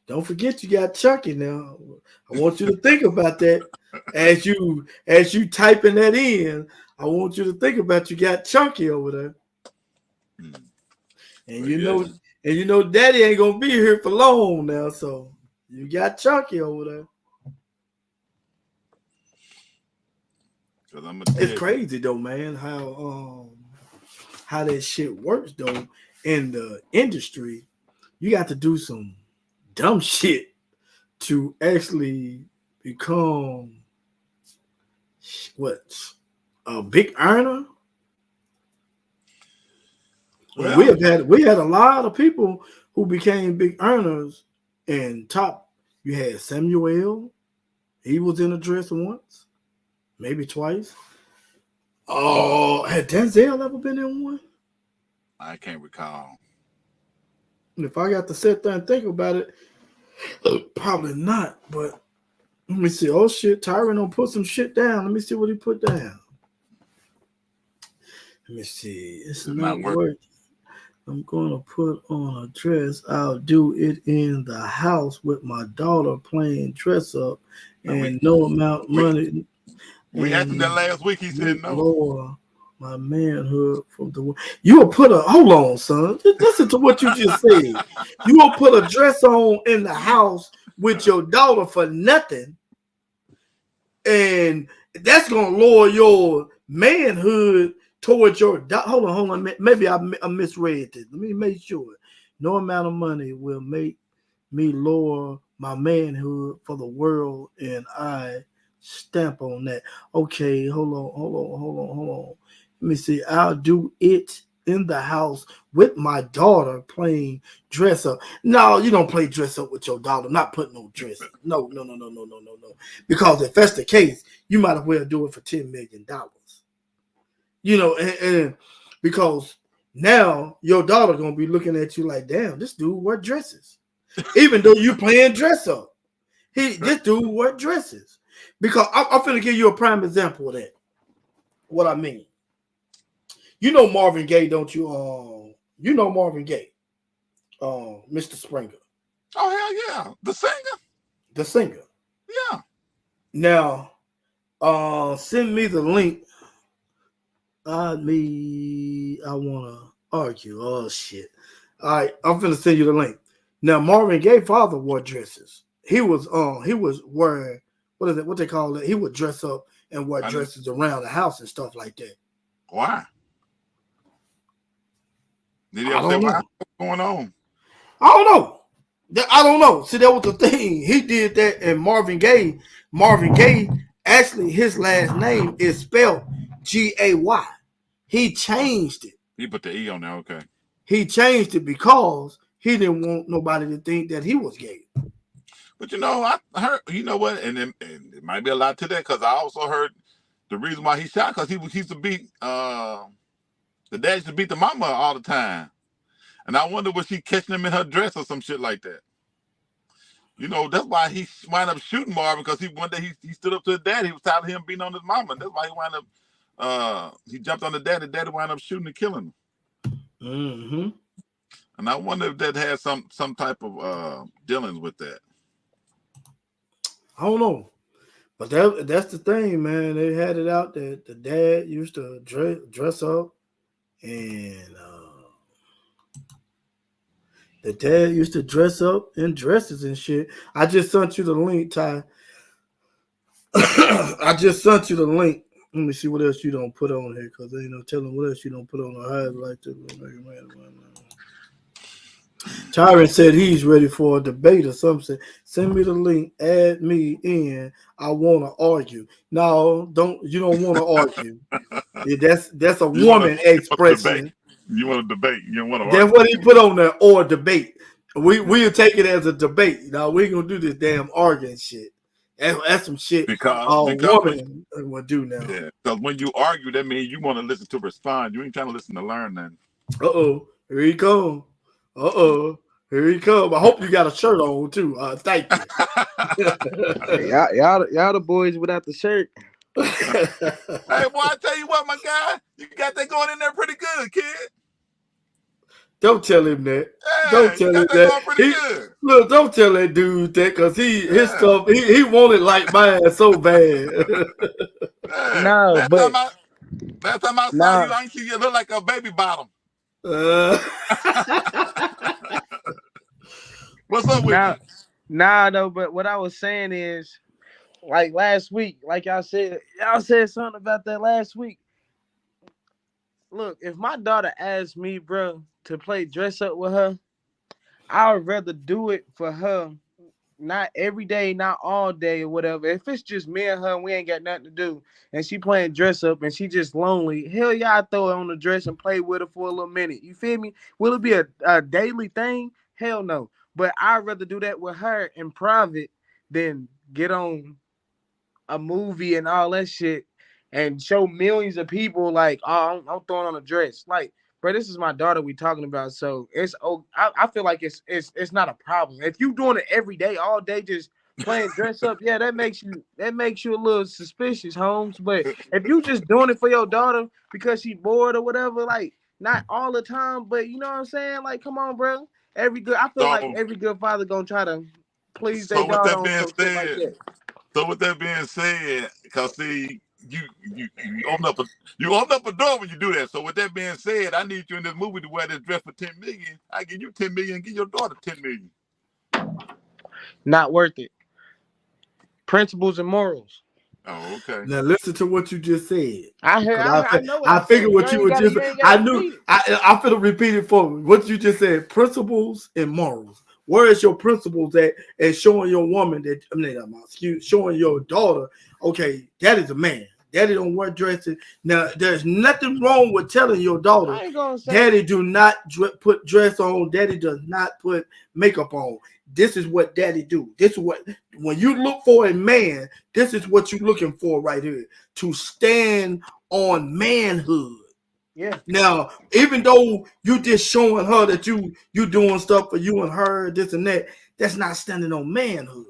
Don't forget you got Chucky now. I want you to think about that as you typing that in. I want you to think about you got Chunky over there. And you know Daddy ain't gonna be here for long now, so you got Chunky over there. It's crazy though, man, how that shit works though in the industry. You got to do some dumb shit to actually become a big earner. Well, we had a lot of people who became big earners and top. You had Samuel, he was in a dress once, maybe twice. Oh, had Denzel ever been in one? I can't recall. If I got to sit there and think about it, probably not. But let me see. Oh shit, Tyron don't put some shit down. Let me see what he put down. Let me see. It's not working. I'm gonna put on a dress. I'll do it in the house with my daughter playing dress up, and no amount of money. We asked him that last week. He said no. Lower my manhood from the. You will put a hold on, son. Listen to what you just said. You will put a dress on in the house with your daughter for nothing, and that's gonna lower your manhood towards your daughter. Hold on. Maybe I misread this. Let me make sure. No amount of money will make me lower my manhood for the world, and I stamp on that. Okay, hold on. Let me see. I'll do it in the house with my daughter playing dress up. No, you don't play dress up with your daughter. Not putting no dress up. No. Because if that's the case, you might as well do it for $10 million. You know, and because now your daughter gonna be looking at you like, damn, this dude wear dresses. Even though you playing dress up. This dude wear dresses. Because I'm finna give you a prime example of that. What I mean. You know Marvin Gaye, don't you? You know Marvin Gaye, Mr. Springer. Oh hell yeah, the singer. The singer. Yeah. Now, send me the link. I wanna argue. Oh shit. All right, I'm finna send you the link. Now Marvin Gaye's father wore dresses. He was wearing what they call it? He would dress up and wear dresses around the house and stuff like that. Why? Did he ever say why? What's going on? I don't know. See, that was the thing. He did that, and Marvin Gaye, actually, his last name is spelled G-A-Y. He changed it. He put the E on there, okay. He changed it because he didn't want nobody to think that he was gay. But you know, I heard, you know what, and it might be a lot to that, because I also heard the reason why he shot, because he used to beat the dad used to beat the mama all the time. And I wonder, was she catching him in her dress or some shit like that? You know, that's why he wound up shooting Marvin, because one day he stood up to his dad. He was tired of him beating on his mama. And that's why he wound up, he jumped on the dad, and daddy wound up shooting and killing him. Mm-hmm. And I wonder if that had some type of dealings with that. I don't know. But that's the thing, man. They had it out that the dad used to dress up, and the dad used to dress up in dresses and shit. I just sent you the link, Ty. I just sent you the link. Let me see what else you don't put on here, because ain't no telling what else you don't put on the highlight. Tyron said he's ready for a debate or something. Send me the link. Add me in. I want to argue. No, don't. You don't want to argue. Yeah, that's a You want woman to debate. expression. You want to debate. You don't want to That's argue. what he put on there, or debate. We'll take it as a debate. Now we ain't gonna do this damn arguing shit. That's some shit Because a when, woman will do now. yeah, because when you argue, that means you want to listen to respond. You ain't trying to listen to learn nothing. Here he come. Here he come. I hope you got a shirt on too. Thank you. Hey, y'all the boys without the shirt. Hey, boy, I tell you what, my guy, you got that going in there pretty good, kid. Don't tell him that. Yeah, Don't tell him that. Going pretty good. Look, don't tell that dude that because his stuff he wanted like mine so bad. Yeah. No, last time I saw you, I ain't see you look like a baby bottom. What's up with you? Nah, though. But what I was saying is, like last week, like y'all said something about that last week. Look, if my daughter asked me, bro, to play dress up with her, I would rather do it for her. Not every day, not all day or whatever. If it's just me and her and we ain't got nothing to do and she playing dress up and she just lonely, hell yeah, I throw her on the dress and play with her for a little minute. You feel me? Will it be a daily thing? Hell no. But I'd rather do that with her in private than get on a movie and all that shit and show millions of people like, oh, I'm throwing on a dress. Like, bro, this is my daughter we talking about. So it's I feel like it's not a problem. If you doing it every day, all day, just playing dress up, yeah, that makes you a little suspicious, Holmes. But if you just doing it for your daughter because she bored or whatever, like not all the time, but you know what I'm saying? Like, come on, bro. I feel like every good father gonna try to please their daughter on some shit like that. So with that being said, because see, you open up a door when you do that. So with that being said, I need you in this movie to wear this dress for $10 million. I give you $10 million, give your daughter $10 million. Not worth it. Principles and morals. Oh, okay. Now listen to what you just said. I know what I figured what you were just. I knew. repeat it. I'm finna repeat it for me. What you just said: principles and morals. Where is your principles at? And showing your woman that showing your daughter, okay, that is a man. Daddy don't wear dresses. Now, there's nothing wrong with telling your daughter, Daddy do not put dress on. Daddy does not put makeup on. This is what Daddy do. This is what, when you look for a man, this is what you're looking for right here. To stand on manhood. Yeah. Now, even though you just showing her that you doing stuff for you and her, this and that, that's not standing on manhood.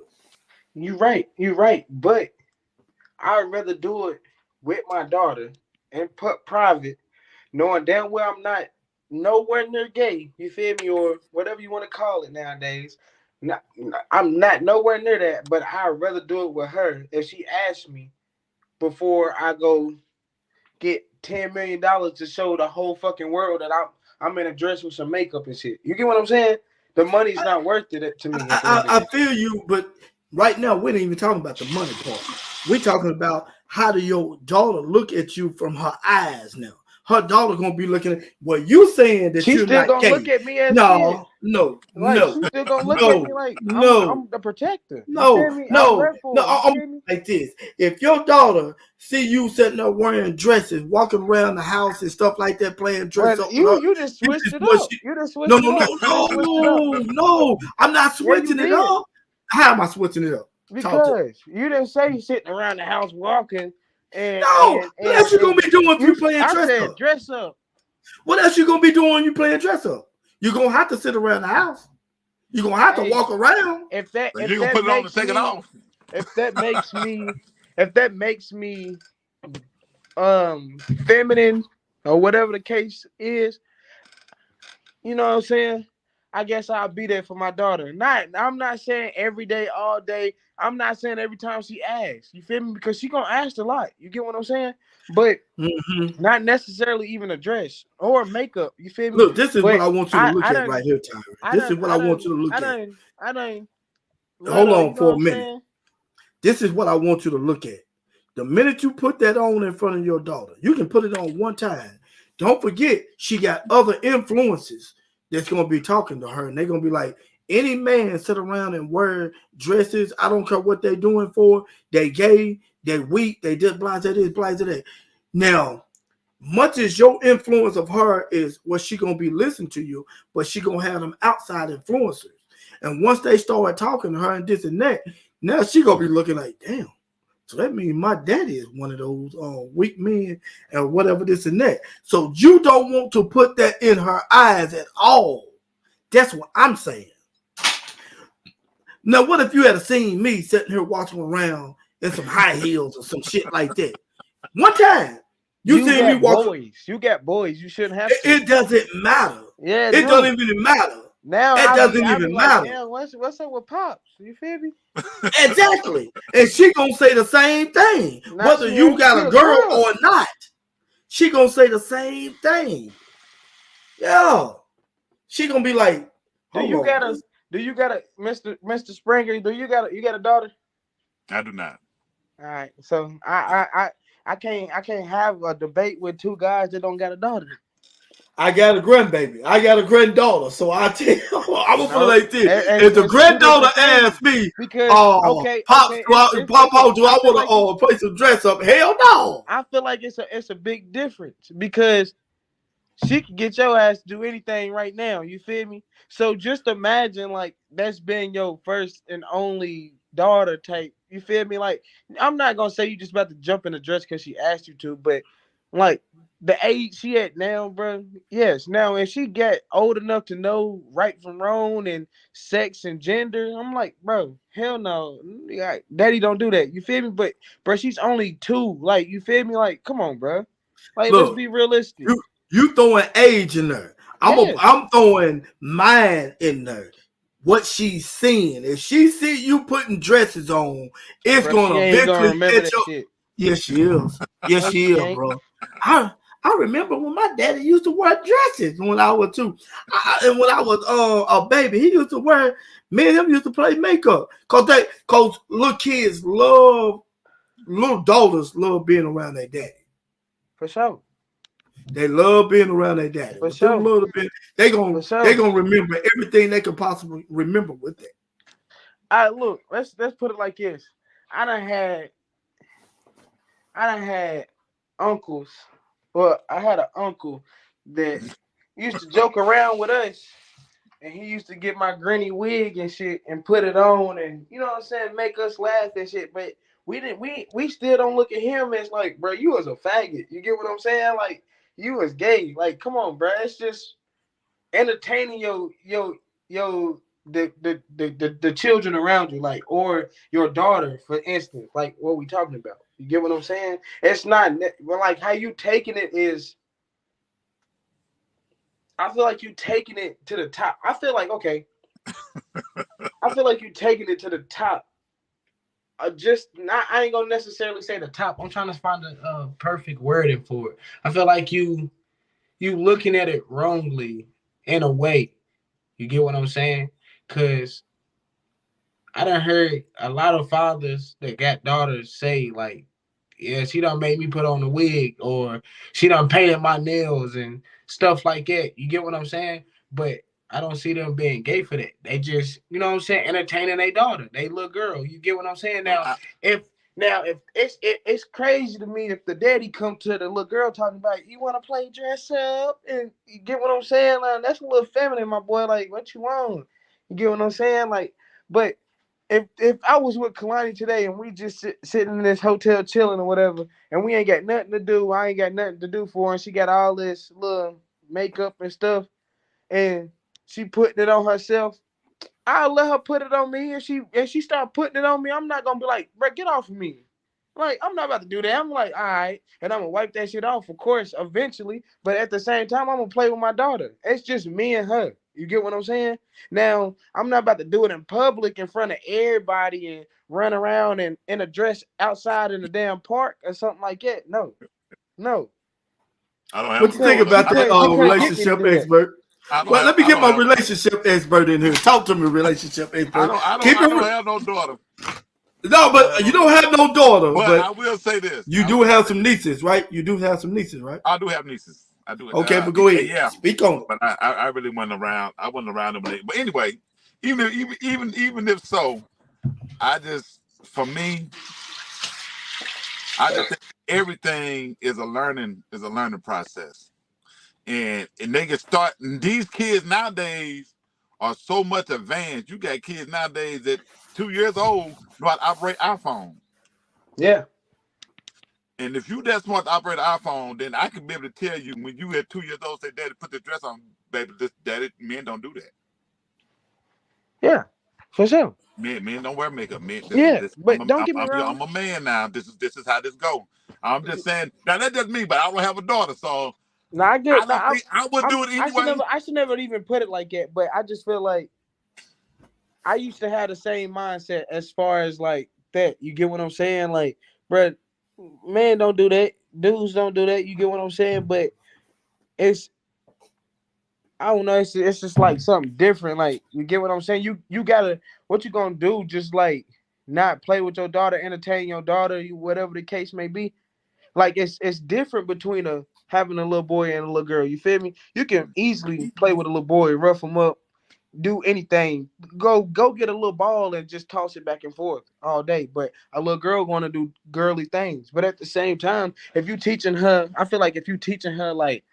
You're right. But I'd rather do it with my daughter and private, knowing damn well I'm not nowhere near gay. You feel me? Or whatever you want to call it nowadays. I'm not nowhere near that, but I'd rather do it with her if she asks me before I go get $10 million to show the whole fucking world that I'm in a dress with some makeup and shit. You get what I'm saying? The money's not worth it to me. I feel you, but right now we ain't even talking about the money part. We're talking about how do your daughter look at you from her eyes now. Her daughter gonna be looking at what you saying that she's you're still not gonna gay. look at me as no. She's still gonna look at me like I'm the protector. I'm like this. If your daughter see you sitting there wearing dresses, walking around the house and stuff like that, playing dress up, you just switched it up. You just switched it up. No, I'm not switching it up. How am I switching it up? Because you didn't say sitting around the house walking. And, what else you gonna be doing if you playing dress up? What else you gonna be doing when you playing dress up? You're gonna have to sit around the house. You're gonna have to walk around. If that you gonna put it on and take it off. If that makes me feminine or whatever the case is, you know what I'm saying? I guess I'll be there for my daughter. I'm not saying every day, all day. I'm not saying every time she asks. You feel me? Because she gonna ask a lot. You get what I'm saying? But not necessarily even a dress or makeup. You feel me? Look, this is what I want you to look at right here, Tyron. This is what I want you to look at. Hold on for a minute. This is what I want you to look at. The minute you put that on in front of your daughter, you can put it on one time. Don't forget, she got other influences that's gonna be talking to her, and they're gonna be like, any man sit around and wear dresses, I don't care what they're doing for, they gay, they weak, they just blind to this, blind to that. Now, much as your influence of her is what she gonna be listening to you, but she gonna have them outside influencers. And once they start talking to her and this and that, now she gonna be looking like, damn. So that means my daddy is one of those weak men and whatever this and that. So you don't want to put that in her eyes at all. That's what I'm saying. Now, what if you had seen me sitting here walking around in some high heels or some shit like that? One time, you seen me walking. Boys. You got boys. You shouldn't have to. It doesn't matter. Yeah, it doesn't even matter. Now it doesn't even matter. Yeah, what's up with Pops? You feel me? Exactly. And she gonna say the same thing. Whether you got a girl or not, she gonna say the same thing. Yeah. She gonna be like, do you got a Mr. Springer, do you got a daughter? I do not. All right. So I can't have a debate with two guys that don't got a daughter. I got a grandbaby. I got a granddaughter. So I tell you, I'm gonna put it like this. If the granddaughter asks me, because Pop, do I want to play some dress up? Hell no. I feel like it's a big difference because she can get your ass to do anything right now. You feel me? So just imagine like that's been your first and only daughter type. You feel me? Like I'm not gonna say you just about to jump in the dress because she asked you to, but like the age she at now, bro. Yes, now if she get old enough to know right from wrong and sex and gender, I'm like, bro, hell no, daddy don't do that. You feel me? But bro, she's only 2. Like you feel me? Like come on, bro. Like let's be realistic. You throwing age in there. I'm throwing mine in there. What she's seeing. If she see you putting dresses on, it's gonna eventually catch up. Shit. Yes, she is. Yes, she is, bro. I remember when my daddy used to wear dresses when I was 2. And when I was a baby, he used to wear, me and him used to play makeup. Cause little kids little daughters love being around their daddy. For sure. They love being around their daddy. For sure. They gonna remember everything they can possibly remember with it. All right, look, let's put it like this. I done had uncles. Well, I had an uncle that used to joke around with us, and he used to get my granny wig and shit and put it on, and you know what I'm saying, make us laugh and shit. But we still don't look at him as like, bro, you was a faggot. You get what I'm saying? Like you was gay. Like, come on, bro. It's just entertaining the children around you, like, or your daughter, for instance, like what we talking about. You get what I'm saying? It's not like how you taking it is. I feel like you taking it to the top. I feel like you taking it to the top. Just not. I ain't gonna necessarily say the top. I'm trying to find a perfect wording for it. I feel like you looking at it wrongly in a way. You get what I'm saying? Cause I done heard a lot of fathers that got daughters say like, yeah, she done made me put on a wig, or she done painted my nails and stuff like that. You get what I'm saying? But I don't see them being gay for that. They just, you know what I'm saying, entertaining their daughter, they little girl. You get what I'm saying? Now, if it's crazy to me if the daddy come to the little girl talking about, you want to play dress up, and you get what I'm saying? Like, that's a little feminine, my boy. Like, what you want? You get what I'm saying? Like, but if I was with Kalani today and we just sitting in this hotel chilling or whatever, and we ain't got nothing to do, I ain't got nothing to do for her, and she got all this little makeup and stuff, and she putting it on herself, I'll let her put it on me, and she start putting it on me. I'm not gonna be like, bro, get off of me. Like, I'm not about to do that. I'm like, all right, and I'm gonna wipe that shit off, of course, eventually. But at the same time, I'm gonna play with my daughter. It's just me and her. You get what I'm saying? Now, I'm not about to do it in public in front of everybody and run around in a dress outside in the damn park or something like that. No. I don't have. What you think about that relationship expert? Well, let me get my relationship expert in here. Talk to me, relationship expert. I don't have no daughter. No, but you don't have no daughter. But I will say this. You do have some nieces, right? You do have some nieces, right? I do have nieces. I do. Okay, but go ahead. Yeah, Speak on. but I really wasn't around. I wasn't around them. But anyway, even if so, I just for me, I just think everything is a learning process, and they can start. And these kids nowadays are so much advanced. You got kids nowadays that 2 years old know how to operate iPhone. Yeah. And if you that smart to operate an iPhone, then I could be able to tell you when you at 2 years old, say, "Daddy, put the dress on, baby." Daddy, men don't do that. Yeah, for sure. Men don't wear makeup. Men, Yeah, this. but don't get me wrong. I'm a man now. This is how this go. I'm just saying. Now that doesn't mean, but I don't have a daughter, so No, I get. I No, don't think I would do it anyway. I should never even put it like that. But I just feel like I used to have the same mindset as far as like that. You get what I'm saying? Like, bro, men don't do that. Dudes don't do that. You get what I'm saying? But it's I don't know. It's just like something different. Like you get what I'm saying? You gotta what you gonna do? Just like not play with your daughter, entertain your daughter, whatever the case may be. Like it's different between having a little boy and a little girl. You feel me? You can easily play with a little boy, rough him up, do anything. Go get a little ball and just toss it back and forth all day. But a little girl going to do girly things. But at the same time, if you teaching her, I feel like if you teaching her like,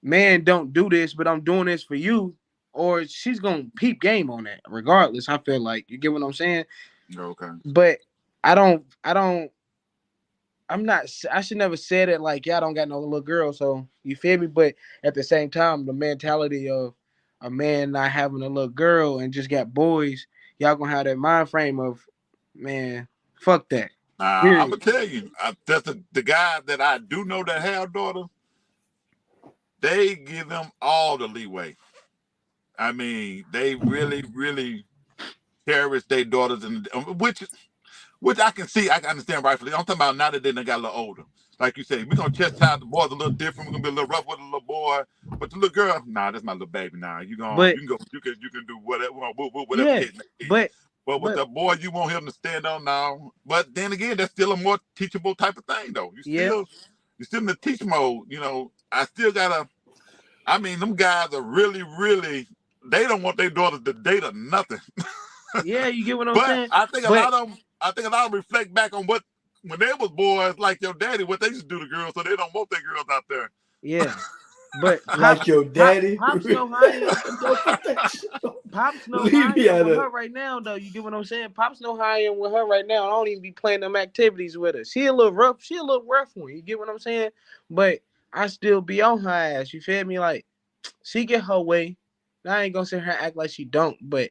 man, don't do this, but I'm doing this for you, or she's gonna peep game on that regardless. I feel like you get what I'm saying. Okay. But I don't. I'm not. I should never said it like, yeah, I don't got no little girl. So you feel me? But at the same time, the mentality of a man not having a little girl and just got boys, y'all gonna have that mind frame of, man, fuck that. I'm Period. gonna tell you, that's the guys that I do know that have daughters. They give them all the leeway. I mean, they really, really cherish their daughters, and which I can see, I can understand rightfully. I'm talking about now that they done got a little older. Like you say, we're gonna chastise the boys a little different. We're gonna be a little rough with a little boy, but the little girl, nah, that's my little baby. Nah, you But can go, you can do whatever, whatever yeah, case may be. but But with but the boy, you want him to stand on now. But then again, that's still a more teachable type of thing, though. yeah, You're still in the teach mode. You know, I still gotta. I mean, them guys are really, really. They don't want their daughters to date or nothing. yeah, you get what I'm But saying. I think a But lot of them. I think a lot of them reflect back on what when they was boys, like your daddy, what they used to do to girls, so they don't want their girls out there. yeah, but Like your daddy. pops know how I am. Pops know how Leave I me am out with of. her right now, though. You get what I'm saying? Pops know how I am with her right now. I don't even be playing them activities with her. She a little rough. She a little rough one. You get what I'm saying? But I still be on her ass. You feel me? Like she get her way. I ain't gonna sit her act like she don't, but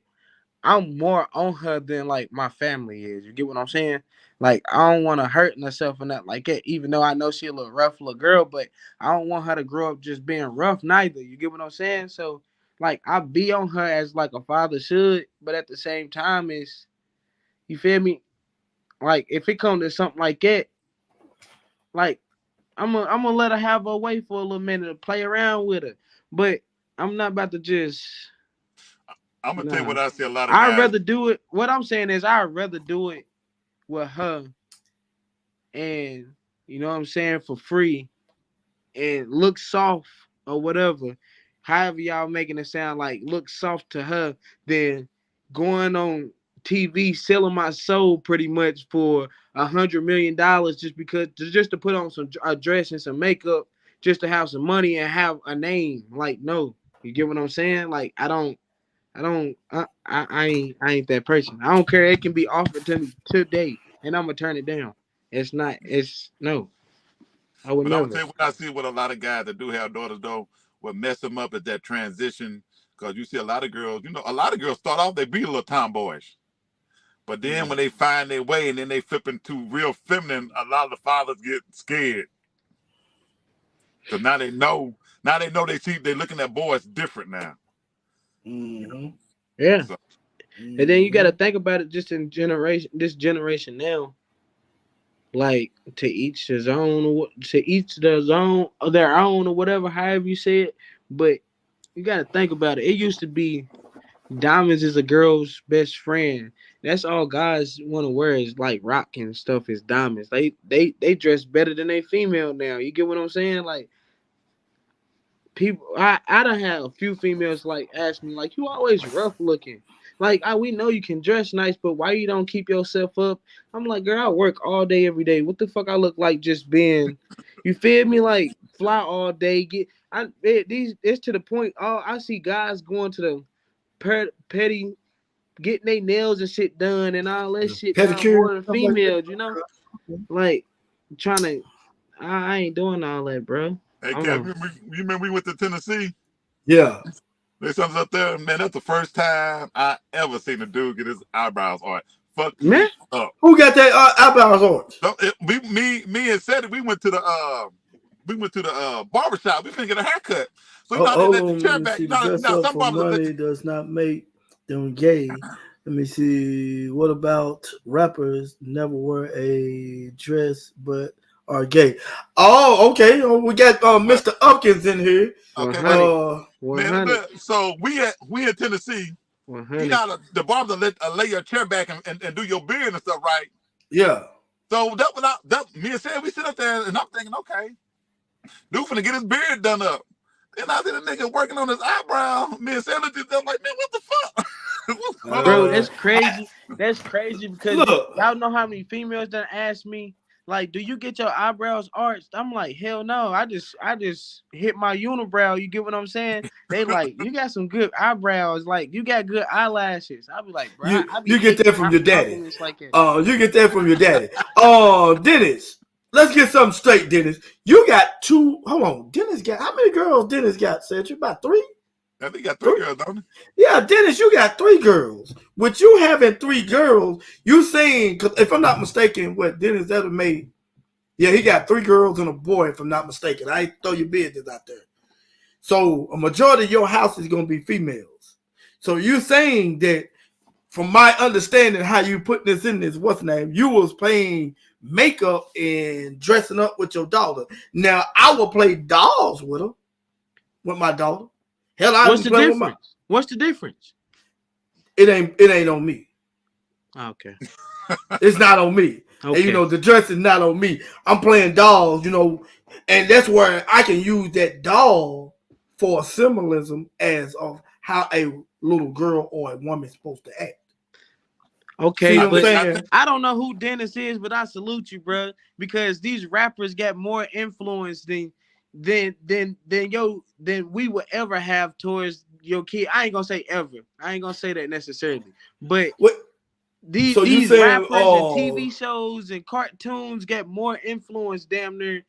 I'm more on her than like my family is. You get what I'm saying? Like I don't want to hurt herself or nothing like that. Even though I know she a little rough little girl, but I don't want her to grow up just being rough neither. You get what I'm saying? So like I be on her as like a father should, but at the same time is you feel me? Like if it comes to something like that, like I'm gonna let her have her way for a little minute to play around with her. But I'm not about to just I'm gonna tell you nah. what I see a lot of I'd guys. rather do it. What I'm saying is I'd rather do it with her and you know what I'm saying for free and look soft or whatever. However y'all making it sound like look soft to her than going on TV selling my soul pretty much for $100 million just to put on some a dress and some makeup just to have some money and have a name. Like no, you get what I'm saying? Like I ain't that person. I don't care. It can be offered to me today, and I'm gonna turn it down. It's not. It's no. I would But I'm gonna never. tell you what I see with a lot of guys that do have daughters though. What mess them up is that transition. Because you see a lot of girls, a lot of girls start off they be a little tomboyish. But then when they find their way and then they flip into real feminine, a lot of the fathers get scared. Because now they know they're looking at boys different now. Mm-hmm. Yeah, So and then you got Mm-hmm. to think about it. Just in this generation now, like to each his own, to each their own, or whatever. However you say it, but you got to think about it. It used to be diamonds is a girl's best friend. That's all guys want to wear is like rock and stuff is diamonds. They dress better than they female now. You get what I'm saying? Like people, I done had a few females like ask me like, you always rough looking. Like we know you can dress nice, but why you don't keep yourself up? I'm like, girl, I work all day every day. What the fuck I look like just being, you feel me? Like fly all day, it's to the point. All I see guys going to the petty, getting their nails and shit done and all that shit done Pedicure, more than stuff like females, you know? Like trying to, I ain't doing all that, bro. Hey, Kev, you remember we went to Tennessee? Yeah. There's something up there, man. That's the first time I ever seen a dude get his eyebrows art. Fuck Man, me up. Who got that eyebrows on? So me and Seti, we went to the barbershop. We finna get a haircut. So you know, they let the chair back. Now some barbers money does not make them gay. Let me see. What about rappers never wear a dress but are gay? Oh, okay. We got Mr. Upkins in here. Okay, man, so we in Tennessee. 100. You know the barber lay your chair back and do your beard and stuff, right? Yeah. So me and Sam, we sit up there and I'm thinking, okay, dude finna get his beard done up. Then I see the nigga working on his eyebrow. Me and Sam looked at them like, man, what the fuck? Bro, that's crazy. That's crazy because Look. y'all know how many females done asked me, like, do you get your eyebrows arched? I'm like, hell no. I just hit my unibrow. You get what I'm saying? They like, you got some good eyebrows. Like, you got good eyelashes. I be like, bro, you get that from your daddy. like that. You get that from your daddy. Dennis, let's get something straight, Dennis. You got two. Hold on. Dennis got, how many girls Dennis got, Cedric? About 3? I think he got 3 girls, don't he? Yeah, Dennis, you got 3 girls. With you having 3 girls, you saying, cause if I'm not mistaken, what Dennis ever made, yeah, he got 3 girls and a boy, if I'm not mistaken. I ain't throw your business out there. So a majority of your house is gonna be females. So you saying that, from my understanding, how you put this in this, what's the name? You was playing makeup and dressing up with your daughter. Now I will play dolls with her, with my daughter. Hell, What's the difference? What's the difference? It ain't on me. Okay. It's not on me. Okay. And the dress is not on me. I'm playing dolls, and that's where I can use that doll for a symbolism as of how a little girl or a woman is supposed to act. Okay, but I don't know who Dennis is, but I salute you, bro, because these rappers got more influence than we would ever have towards your kid. I ain't gonna say ever. I ain't gonna say that necessarily. But these rappers and TV shows and cartoons get more influence, damn near.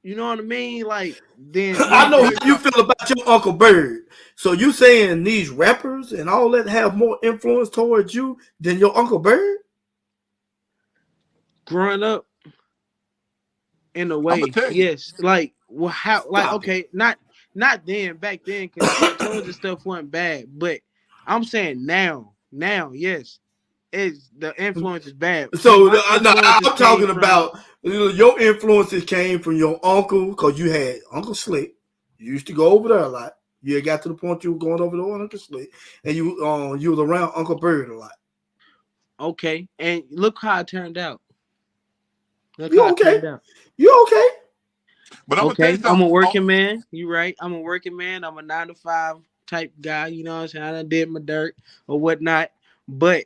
You know what I mean? Like, then I know how you feel about your Uncle Bird. So you saying these rappers and all that have more influence towards you than your Uncle Bird? Growing up, in a way, yes. Like, well, how? Like, okay, not then. Back then, because cartoons and stuff weren't bad. But I'm saying now, yes, the influence is bad. So I'm talking about your influences came from your uncle, because you had Uncle Slick. You used to go over there a lot. You got to the point you were going over there with Uncle Slick, and you was around Uncle Bird a lot. Okay, and look how it turned out. You okay? You okay? But I'm a working man. You right. I'm a working man. I'm a 9-to-5 type guy. You know what I'm saying? I done did my dirt or whatnot. But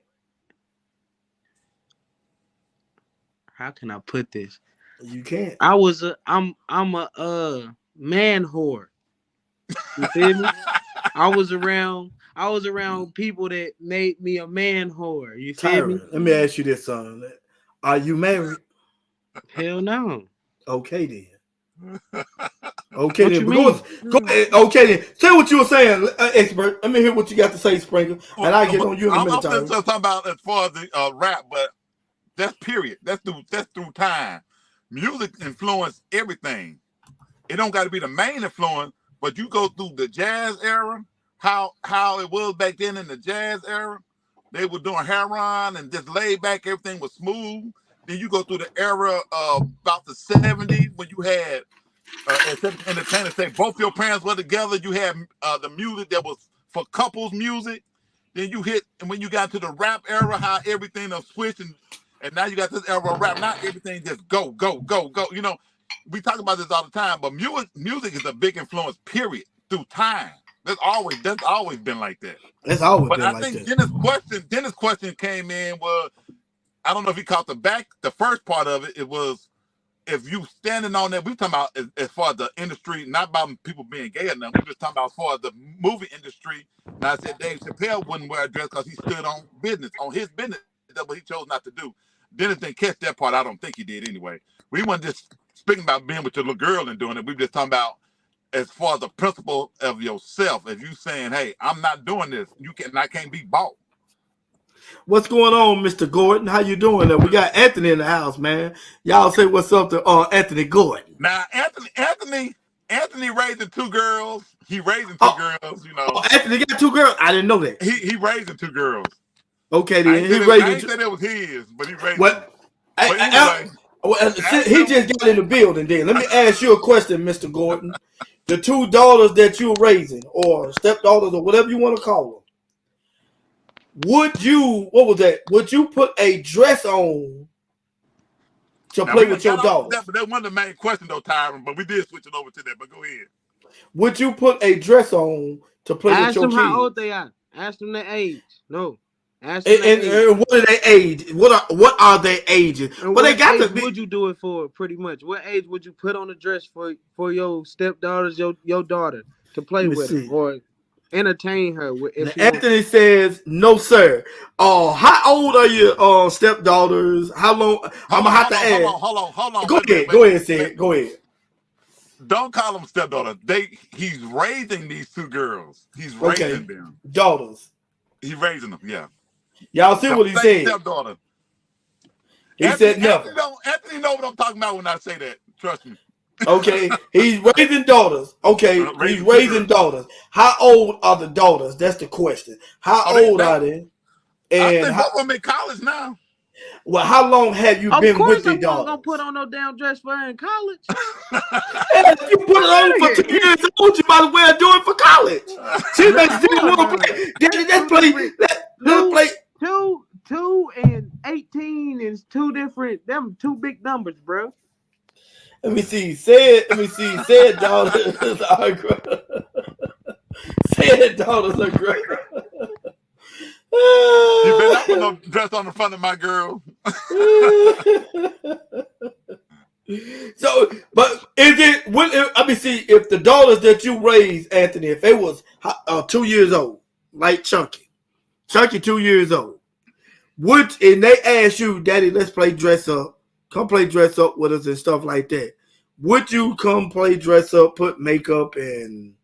how can I put this? You can't. I'm a man whore. You feel me? I was around people that made me a man whore. You feel me? Let me ask you this, son. Are you married? Hell no. Okay then. Okay what then. You mean? Go ahead. Okay then. Say what you were saying, expert. Let me hear what you got to say, Sprinkle. And I get on you in a minute. I'm just talking about as far as the rap, but that's period. That's through time. Music influenced everything. It don't got to be the main influence, but you go through the jazz era, how it was back then in the jazz era. They were doing heroin and just laid back. Everything was smooth. Then you go through the era of about the 70s when you had entertainers say both your parents were together. You had the music that was for couples music. Then you hit, and when you got to the rap era, how everything switched, and now you got this era of rap. Not everything just go. we talk about this all the time, but music is a big influence, period, through time. That's always been like that. It's always But been I like think that. Dennis' question came in was, I don't know if he caught the first part of it. It was, if you standing on that, we talking about as far as the industry, not about people being gay or nothing. We just talking about as far as the movie industry. And I said Dave Chappelle wouldn't wear a dress because he stood on his business. That's what he chose not to do. Dennis didn't catch that part. I don't think he did anyway. We weren't just speaking about being with your little girl and doing it. We were just talking about as far as the principle of yourself. If you saying, hey, I'm not doing this, I can't be bought. What's going on, Mr. Gordon? How you doing? We got Anthony in the house, man. Y'all say what's up to Anthony Gordon. Now, Anthony raising 2 girls. He raising 2 girls, you know. Oh, Anthony got 2 girls? I didn't know that. He raising 2 girls. Okay, then. I ain't said it was his, but he raising. What? But anyway, he just got in the building then. Let me ask you a question, Mr. Gordon. The 2 daughters that you're raising, or stepdaughters, or whatever you want to call them, would you put a dress on to play with your daughters? That wasn't the main question though, Tyron, but we did switch it over to that, but go ahead. Would you put a dress on to play with your kids? Ask them how old they are. Ask them their age. No. And what are they age? What are they ages? Well, they got to be. Would you do it for pretty much? What age would you put on a dress for your stepdaughters, your daughter to play with her, or entertain her? Anthony says, "No, sir." How old are your stepdaughters? How long? I'm gonna have to ask. Hold on. Go ahead, Sid. Go ahead. Don't call them stepdaughters. He's raising these 2 girls. He's raising them. Daughters. He's raising them. Yeah. Y'all see what he said? Stepdaughter. He said never. Anthony knows what I'm talking about when I say that. Trust me. Okay, he's raising daughters. Okay, he's raising daughters. How old are the daughters? That's the question. How old are they? And I think both of them in college now. Well, how long have you been with the daughters? Of course, I'm gonna put on no damn dress for her in college. If you put it on for 2 years old, you might as well do it for college. She may still want to play. Let's play. 2 and 18 is 2 different. Them 2 big numbers, bro. Let me see. Said daughters are great. Said daughters are great. You better not put no dress on the front of my girl. So, but is it? Let me see. If the daughters that you raised, Anthony, if it was 2 years old, like Chunky 2 years old, and they ask you, Daddy, let's play dress up. Come play dress up with us and stuff like that. Would you come play dress up, put makeup and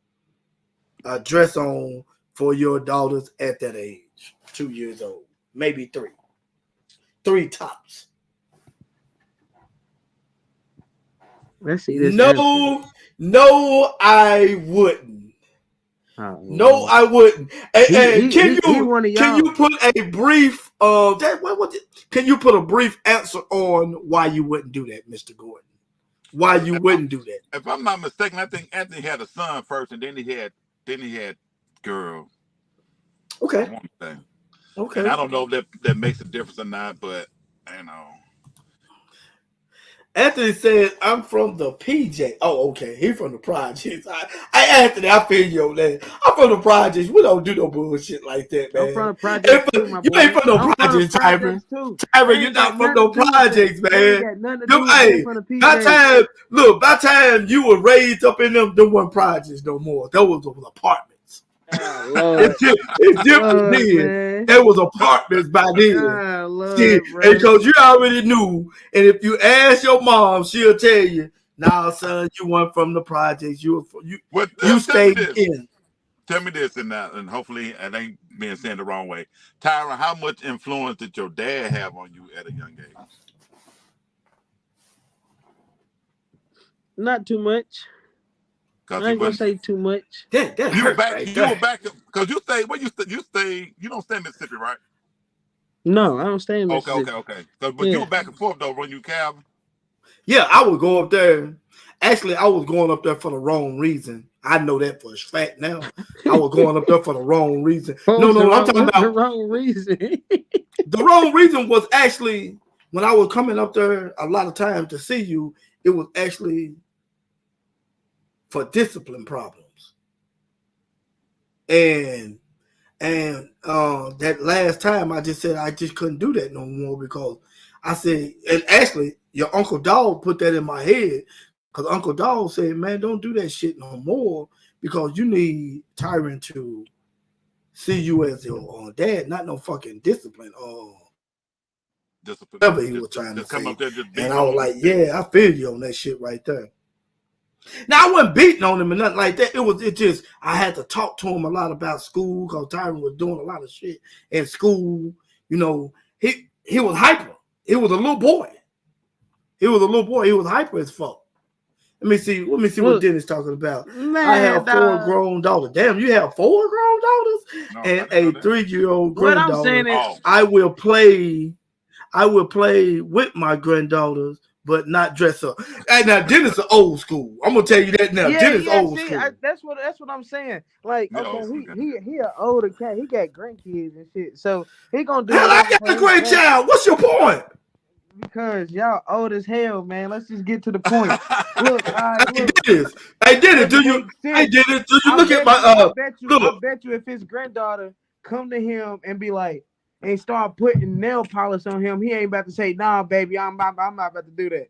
a dress on for your daughters at that age? 2 years old, maybe 3. 3 tops. Let's see this. No, I wouldn't. No, I wouldn't. Can you put a brief can you put a brief answer on why you wouldn't do that, Mr. Gordon? Why you wouldn't do that? If I'm not mistaken, I think Anthony had a son first, and then he had girls. Okay. Okay. And I don't know if that makes a difference or not, but you know. Anthony said, I'm from the PJ. Oh, okay. He's from the projects. Anthony, I feel you, man. I'm from the projects. We don't do no bullshit like that, man. I'm from the projects too, my boy. You ain't from no projects, Tyron. Tyron, you're not from no projects, man. By time you were raised up in them one projects no more. Those were apartments. It's different then. There was apartments by then. Because you already knew, and if you ask your mom, she'll tell you, "Nah, son, you weren't from the projects. You stayed in." Tell me this, and hopefully I ain't being said the wrong way. Tyra, how much influence did your dad have on you at a young age? Not too much. I ain't gonna say too much. You were back because you stay. Where you stay? You don't stay in Mississippi, right? No, I don't stay in Mississippi. Okay. But you were back and forth though when you Calvin. Yeah, I would go up there. Actually, I was going up there for the wrong reason. I know that for a fact now. I was going up there for the wrong reason. No, I'm talking about the wrong reason. The wrong reason was actually when I was coming up there a lot of times to see you, It was actually for discipline problems. And that last time I just said I just couldn't do that no more because I said, and actually your Uncle Dog put that in my head because Uncle Dog said, man, don't do that shit no more because you need Tyron to see you as your dad, not no fucking discipline. Discipline. Whatever he was trying to come say. Up there just And I was like, yeah, I feel you on that shit right there. Now I wasn't beating on him or nothing like that. It just I had to talk to him a lot about school because Tyron was doing a lot of shit in school. You know, he was hyper. He was a little boy. He was hyper as fuck. Let me see what Dennis talking about. Man, I have 4 grown daughters. Damn, you have 4 grown daughters and a 3-year-old granddaughter. What I'm saying is, I will play with my granddaughters, but not dress up. And now Dennis is old school. I'm gonna tell you that now. Dennis old school. That's what I'm saying. Like, okay, he an older cat. He got grandkids and shit. So he gonna do. Hell, I got a grandchild. What's your point? Because y'all old as hell, man. Let's just get to the point. Look, Hey, Dennis, do you look at my I bet you if his granddaughter come to him and be like, and start putting nail polish on him, he ain't about to say, nah, baby, I'm not about to do that.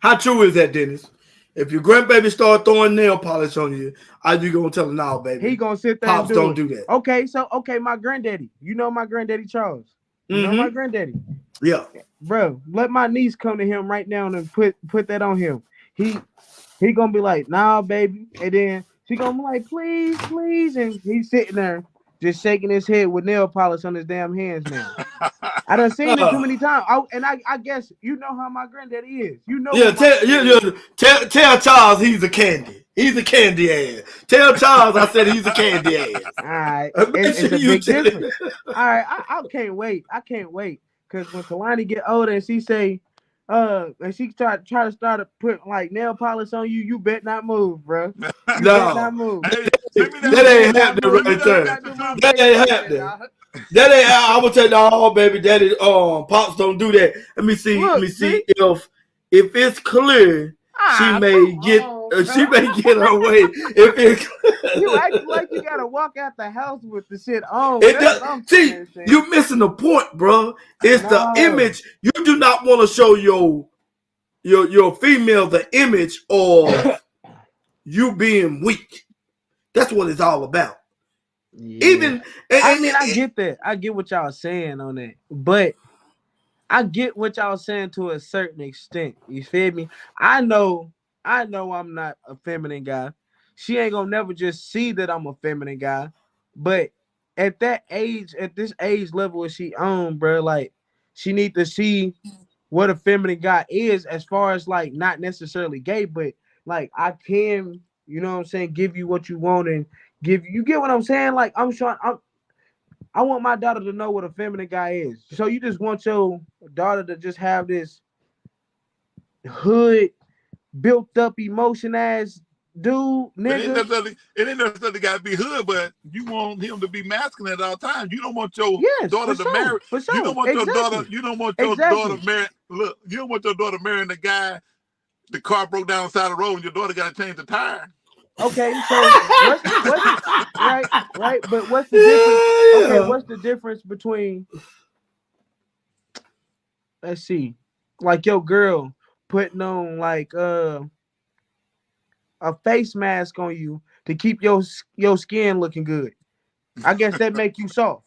How true is that, Dennis? If your grandbaby start throwing nail polish on you, are you gonna tell him, nah, baby? He gonna sit there Pops and don't do that. Okay, my granddaddy. You know my granddaddy Charles. You know my granddaddy. Yeah. Bro, let my niece come to him right now and put that on him. He gonna be like, nah, baby. And then she gonna be like, please. And he's sitting there just shaking his head with nail polish on his damn hands now. I done seen it too many times. I guess you know how my granddaddy is. You know. Yeah, tell Charles he's a candy. He's a candy ass. Tell Charles I said he's a candy ass. All right. It's a big difference. All right, I can't wait. Because when Kalani get older and she say, and she try to start to put like nail polish on you, you bet not move, bro. You bet not move. That ain't happening right there. That ain't happening. I would say, no, baby, daddy, Pops don't do that. Let me see if it's clear. She may get her way. If it's you act like you gotta walk out the house with the shit on. You missing the point, bro. It's the image. You do not want to show your female the image of you being weak. That's what it's all about. Yeah. I get that. I get what y'all saying on that, but I get what y'all saying to a certain extent. You feel me? I know I'm not a feminine guy. She ain't gonna never just see that I'm a feminine guy. But at that age, at this age level is she on, bro, like she need to see what a feminine guy is as far as like not necessarily gay, but like I can, you know what I'm saying, give you what you want and you get what I'm saying? Like I want my daughter to know what a feminine guy is. So you just want your daughter to just have this hood, built up emotion ass dude, nigga. It ain't necessarily gotta be hood, but you want him to be masculine at all times. You don't want your daughter to marry. For sure. You don't want your daughter. You don't want your daughter marrying. Look, you don't want your daughter marrying the guy. The car broke down on the side of the road, and your daughter got to change the tire. Okay, so what's right? But what's the difference? Okay, what's the difference between? Let's see, like your girl putting on like a face mask on you to keep your skin looking good. I guess that make you soft.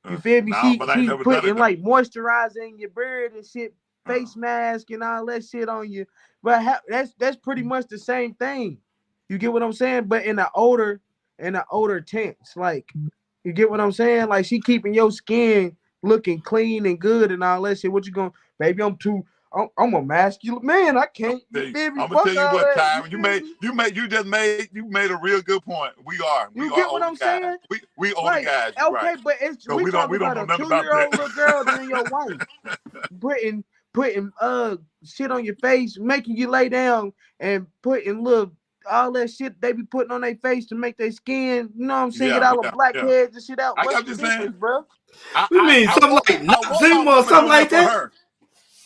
You feel me? She's putting like moisturizing your beard and shit, face mask and all that shit on you. But that's pretty much the same thing. You get what I'm saying? But in the older tense, like you get what I'm saying? Like she keeping your skin looking clean and good and all that shit. What you going, baby? I'm a masculine man. I can't. I'm gonna tell you what, Tyron. You made a real good point. We get what I'm saying? We older guys. Okay, right. But it's we don't about a 2-year-old little girl than your wife putting shit on your face, making you lay down and putting all that shit they be putting on their face to make their skin, you know what I'm saying, get all the blackheads and shit out. I got you saying, bro. You mean something like Noxzema or something like that?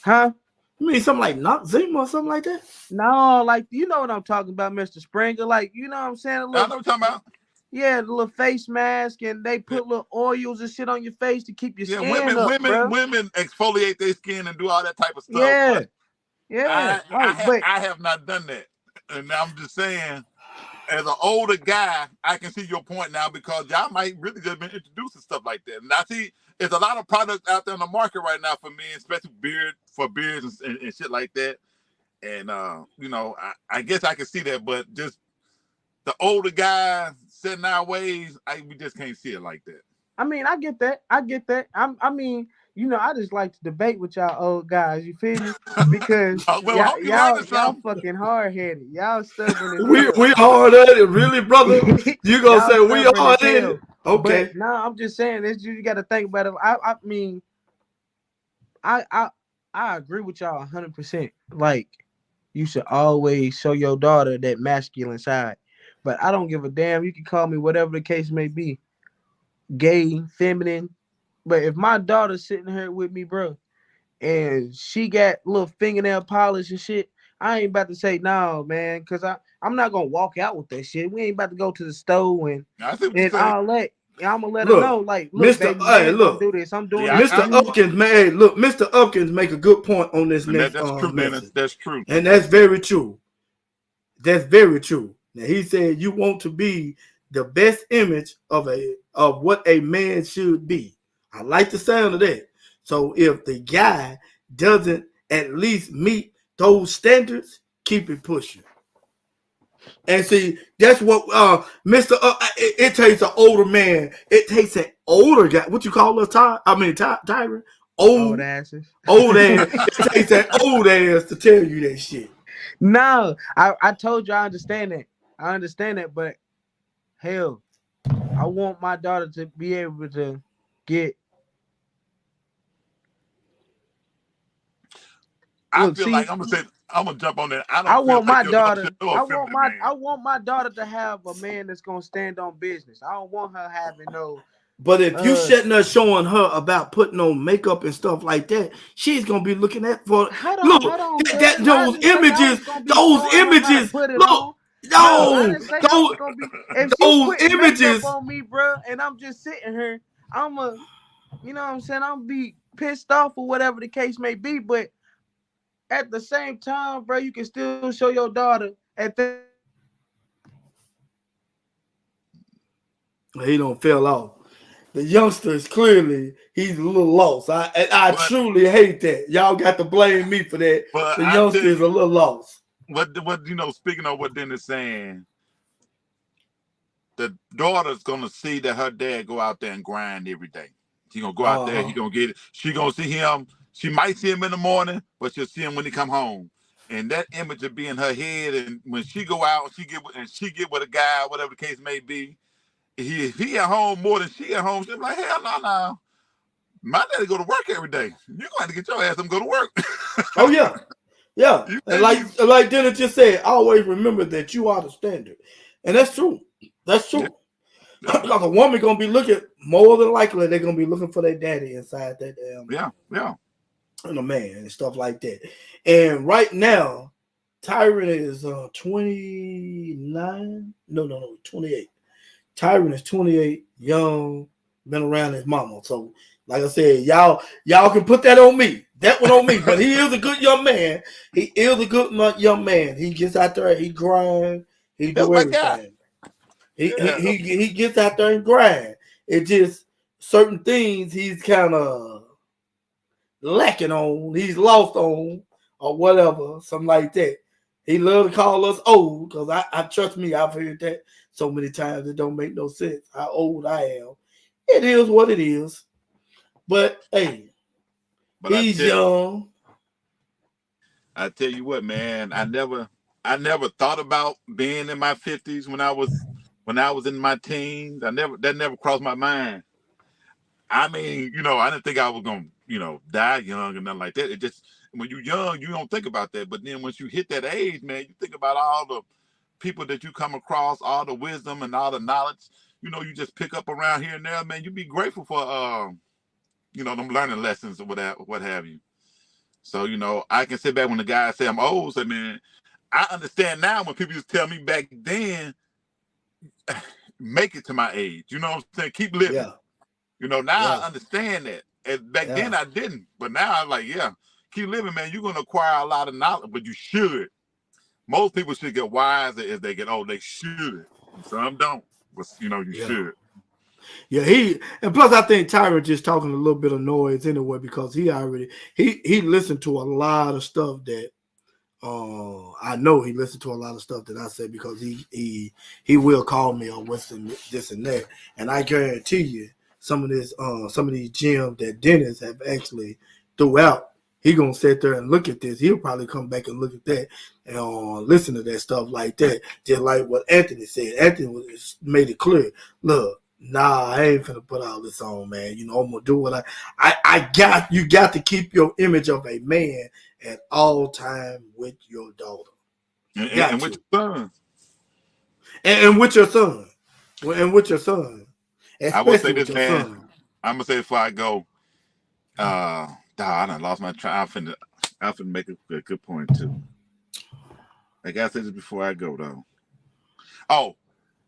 Huh? You mean something like Noxzema or something like that? No, like you know what I'm talking about, Mr. Springer. Like you know what I'm saying? I know what you're talking about. Yeah, the little face mask, and they Yeah, put little oils and shit on your face to keep your yeah, skin up, bro. women exfoliate their skin and do all that type of stuff. Yeah, But yeah, right. But I have not done that, and I'm just saying, as an older guy, I can see your point now because y'all might really just been introducing stuff like that. And I see there's a lot of products out there in the market right now for men, especially beards and shit like that. And you know, I guess I can see that, but just the older guy setting our ways, we just can't see it like that. I mean, I get that. I get that. I mean, you know, I just like to debate with y'all old guys. You feel me? Because Well, I hope you learning y'all something. fucking hard headed. Y'all stubborn as We hell. hard at it, really, brother. You gonna Y'all say we stubborn hard as at hell. it? Okay. But no, I'm just saying this. You got to think about it. I mean, I I agree with y'all 100%. Like, you should always show your daughter that masculine side. But I don't give a damn. You can call me whatever the case may be, gay, feminine. But if my daughter's sitting here with me, bro, and she got little fingernail polish and shit, I ain't about to say no, man, because I'm not gonna walk out with that shit. We ain't about to go to the store I see what you're and saying. all that. I'm gonna let her know, Look, like, look, Mister. baby, we Hey, ain't gonna do look, this. I'm doing Yeah, this for Mister you. Upkins. Man, hey, look, Mister Upkins make a good point on this and next that's true, Dennis. message, That's true. and that's very true. That's very true. Now he said you want to be the best image of what a man should be. I like the sound of that. So if the guy doesn't at least meet those standards, keep it pushing. And see, that's what Mister. It takes an older man. It takes an older guy. What you call us, Ty? I mean, Tyron. Old Old, asses. old ass. It takes that old ass to tell you that shit. No, I told you I understand that. I understand that, but hell, I want my daughter to be able to get I look, feel like see, I'm gonna jump on that. I don't feel like your daughter should know a feminine I man. want my daughter to have a man that's gonna stand on business. I don't want her having no But if you uh sitting there showing her about putting on makeup and stuff like that, she's gonna be looking at for hold look on, that cuz. I those didn't say I images, was gonna be those showing her how to images. put it Look, on. No, I no, didn't say I those was gonna be if she those putting makeup images. on me, bro, and I'm just sitting here, I'm a you know what I'm saying, I'm be pissed off or whatever the case may be, but at the same time, bro, you can still show your daughter at that He don't fell off. The youngster is clearly he's a little lost. I But truly hate that. Y'all got to blame me for that. The I tell youngster is a you little lost. what you know. Speaking of what Dennis saying, the daughter's gonna see that her dad go out there and grind every day. He gonna go out there. He Uh-huh. gonna get it. She gonna see him. She might see him in the morning, but she'll see him when he come home. And that image will be in her head. And when she go out, she get with a guy, whatever the case may be. He at home more than she at home. She'll be like, hell no, no. My daddy go to work every day. You gonna have to get your ass up and go to work. Oh yeah. Yeah. You And can't be. like Dennis just said, always remember that you are the standard. And that's true. That's Yeah, true. yeah, Because a woman gonna be looking more than likely they're gonna be looking for their daddy inside that yeah, yeah. and a man and stuff like that. And right now, Tyron is 29. No, 28. Tyron is 28, young, been around his mama. So, like I said, y'all can put that on me. That one on me. But he is a good young man. He is a good young man. He gets out there, he grind, he That's do my guy. everything. He he Yeah, he, he gets out there and grind. It just certain things he's kind of lacking on, he's lost on, or whatever, something like that. He love to call us old because I trust me, I've heard that so many times it don't make no sense how old I am. It is what it is. But hey, but he's young. I tell you what, man, I never thought about being in my 50s when I was in my teens. That never crossed my mind. I mean, you know, I didn't think I was gonna, you know, die young and nothing like that. It just when you're young, you don't think about that. But then once you hit that age, man, you think about all the people that you come across, all the wisdom and all the knowledge, you know, you just pick up around here and there, man. You be grateful for you know, them learning lessons or what have you. So, you know, I can sit back when the guy say I'm old. Say, man, I understand now when people used to tell me back then, make it to my age. You know what I'm saying? Keep living. Yeah. You know, now Yeah. I understand that. And back then Yeah. I didn't. But now I'm like, yeah, keep living, man. You're going to acquire a lot of knowledge, but you should. Most people should get wiser as they get old. They should. Some don't. But, you know, you Yeah. should. Yeah, and plus I think Tyra just talking a little bit of noise anyway because he already he listened to a lot of stuff that I know he listened to a lot of stuff that I said because he will call me on what's this and that, and I guarantee you some of these gems that Dennis have actually threw out. He gonna sit there and look at this. He'll probably come back and look at that and listen to that stuff like that. Just like what Anthony said. Anthony made it clear. Look, nah, I ain't finna put all this on, man. You know, I'm gonna do what I got. You got to keep your image of a man at all time with your daughter. And with your son. And with your son. And with your son. I will say Especially with this, your man. son. I'm going to say before I go, I done lost my train. I'm finna make a good point, too. I got to say this before I go, though. Oh,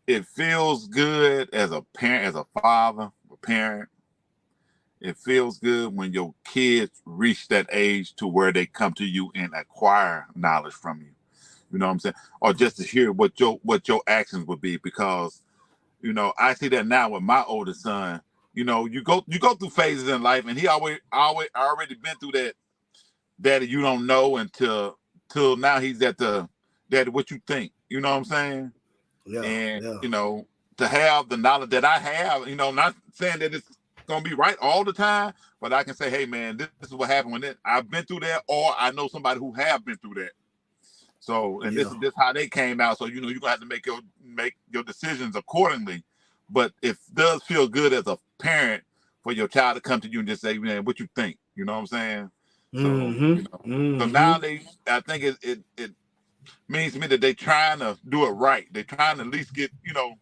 it feels good as a parent, as a father, a parent. It feels good when your kids reach that age to where they come to you and acquire knowledge from you. You know what I'm saying? Or just to hear what your actions would be, because you know I see that now with my oldest son. You know, you go through phases in life, and he already been through that you don't know until now he's at the that what you think. You know what I'm saying? Yeah. And Yeah. you know, to have the knowledge that I have, you know, not saying that it's gonna be right all the time, but I can say, hey man, this is what happened when I've been through that, or I know somebody who have been through that. So, and this is how they came out. So, you know, you're gonna have to make your decisions accordingly. But it does feel good as a parent for your child to come to you and just say, man, what you think? You know what I'm saying? So, you know, so now I think it means to me that they're trying to do it right. They're trying to at least get, you know,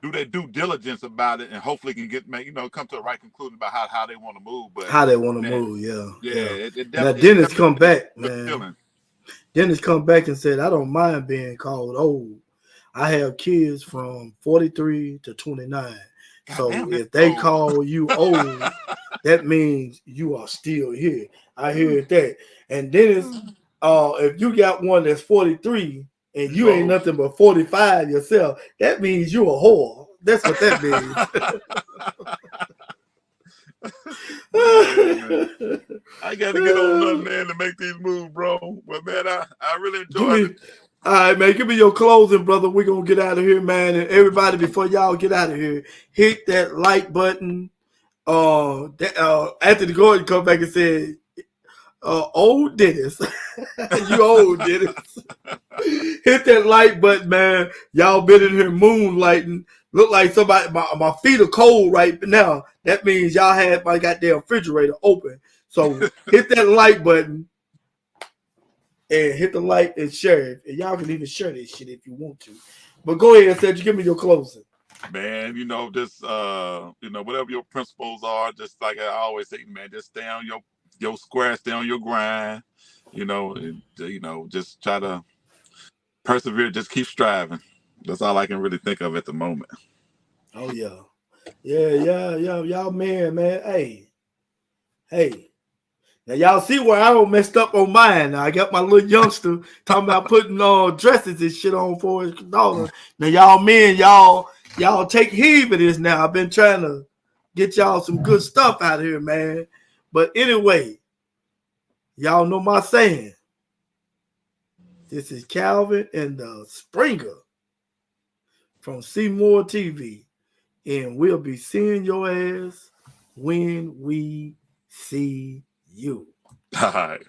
do their due diligence about it, and hopefully can come to the right conclusion about how they want to move. But how they want to man, move, yeah. it Now definitely Dennis come back, good man. feeling. Dennis come back and said, I don't mind being called old. I have kids from 43 to 29. So if they call you old, that means you are still here. I hear that. And Dennis, if you got one that's 43 and you ain't nothing but 45 yourself, that means you a whore. That's what that means. I got to get on another man to make these moves, bro. But man, I really enjoyed it. All right, man. Give me your closing, brother. We're going to get out of here, man. And everybody, before y'all get out of here, hit that like button. Anthony Gordon come back and said, old Dennis. You old Dennis. Hit that like button, man. Y'all been in here moonlighting. Look like somebody, my feet are cold right now. That means y'all had my goddamn refrigerator open. So hit that like button. And hit the like and share it. And y'all can even share this shit if you want to. But go ahead, Cedric, give me your closing. Man, you know, just you know, whatever your principles are, just like I always say, man, just stay on your square, stay on your grind, you know, and you know, just try to persevere, just keep striving. That's all I can really think of at the moment. Oh yeah. Yeah. Y'all man. Hey. Now y'all see where I don't messed up on mine. Now I got my little youngster talking about putting dresses and shit on for his daughter. Now y'all men, y'all take heed of this now. I've been trying to get y'all some good stuff out here, man. But anyway, y'all know my saying. This is Calvin and the Springer from Seymour TV. And we'll be seeing your ass when we see you. All right.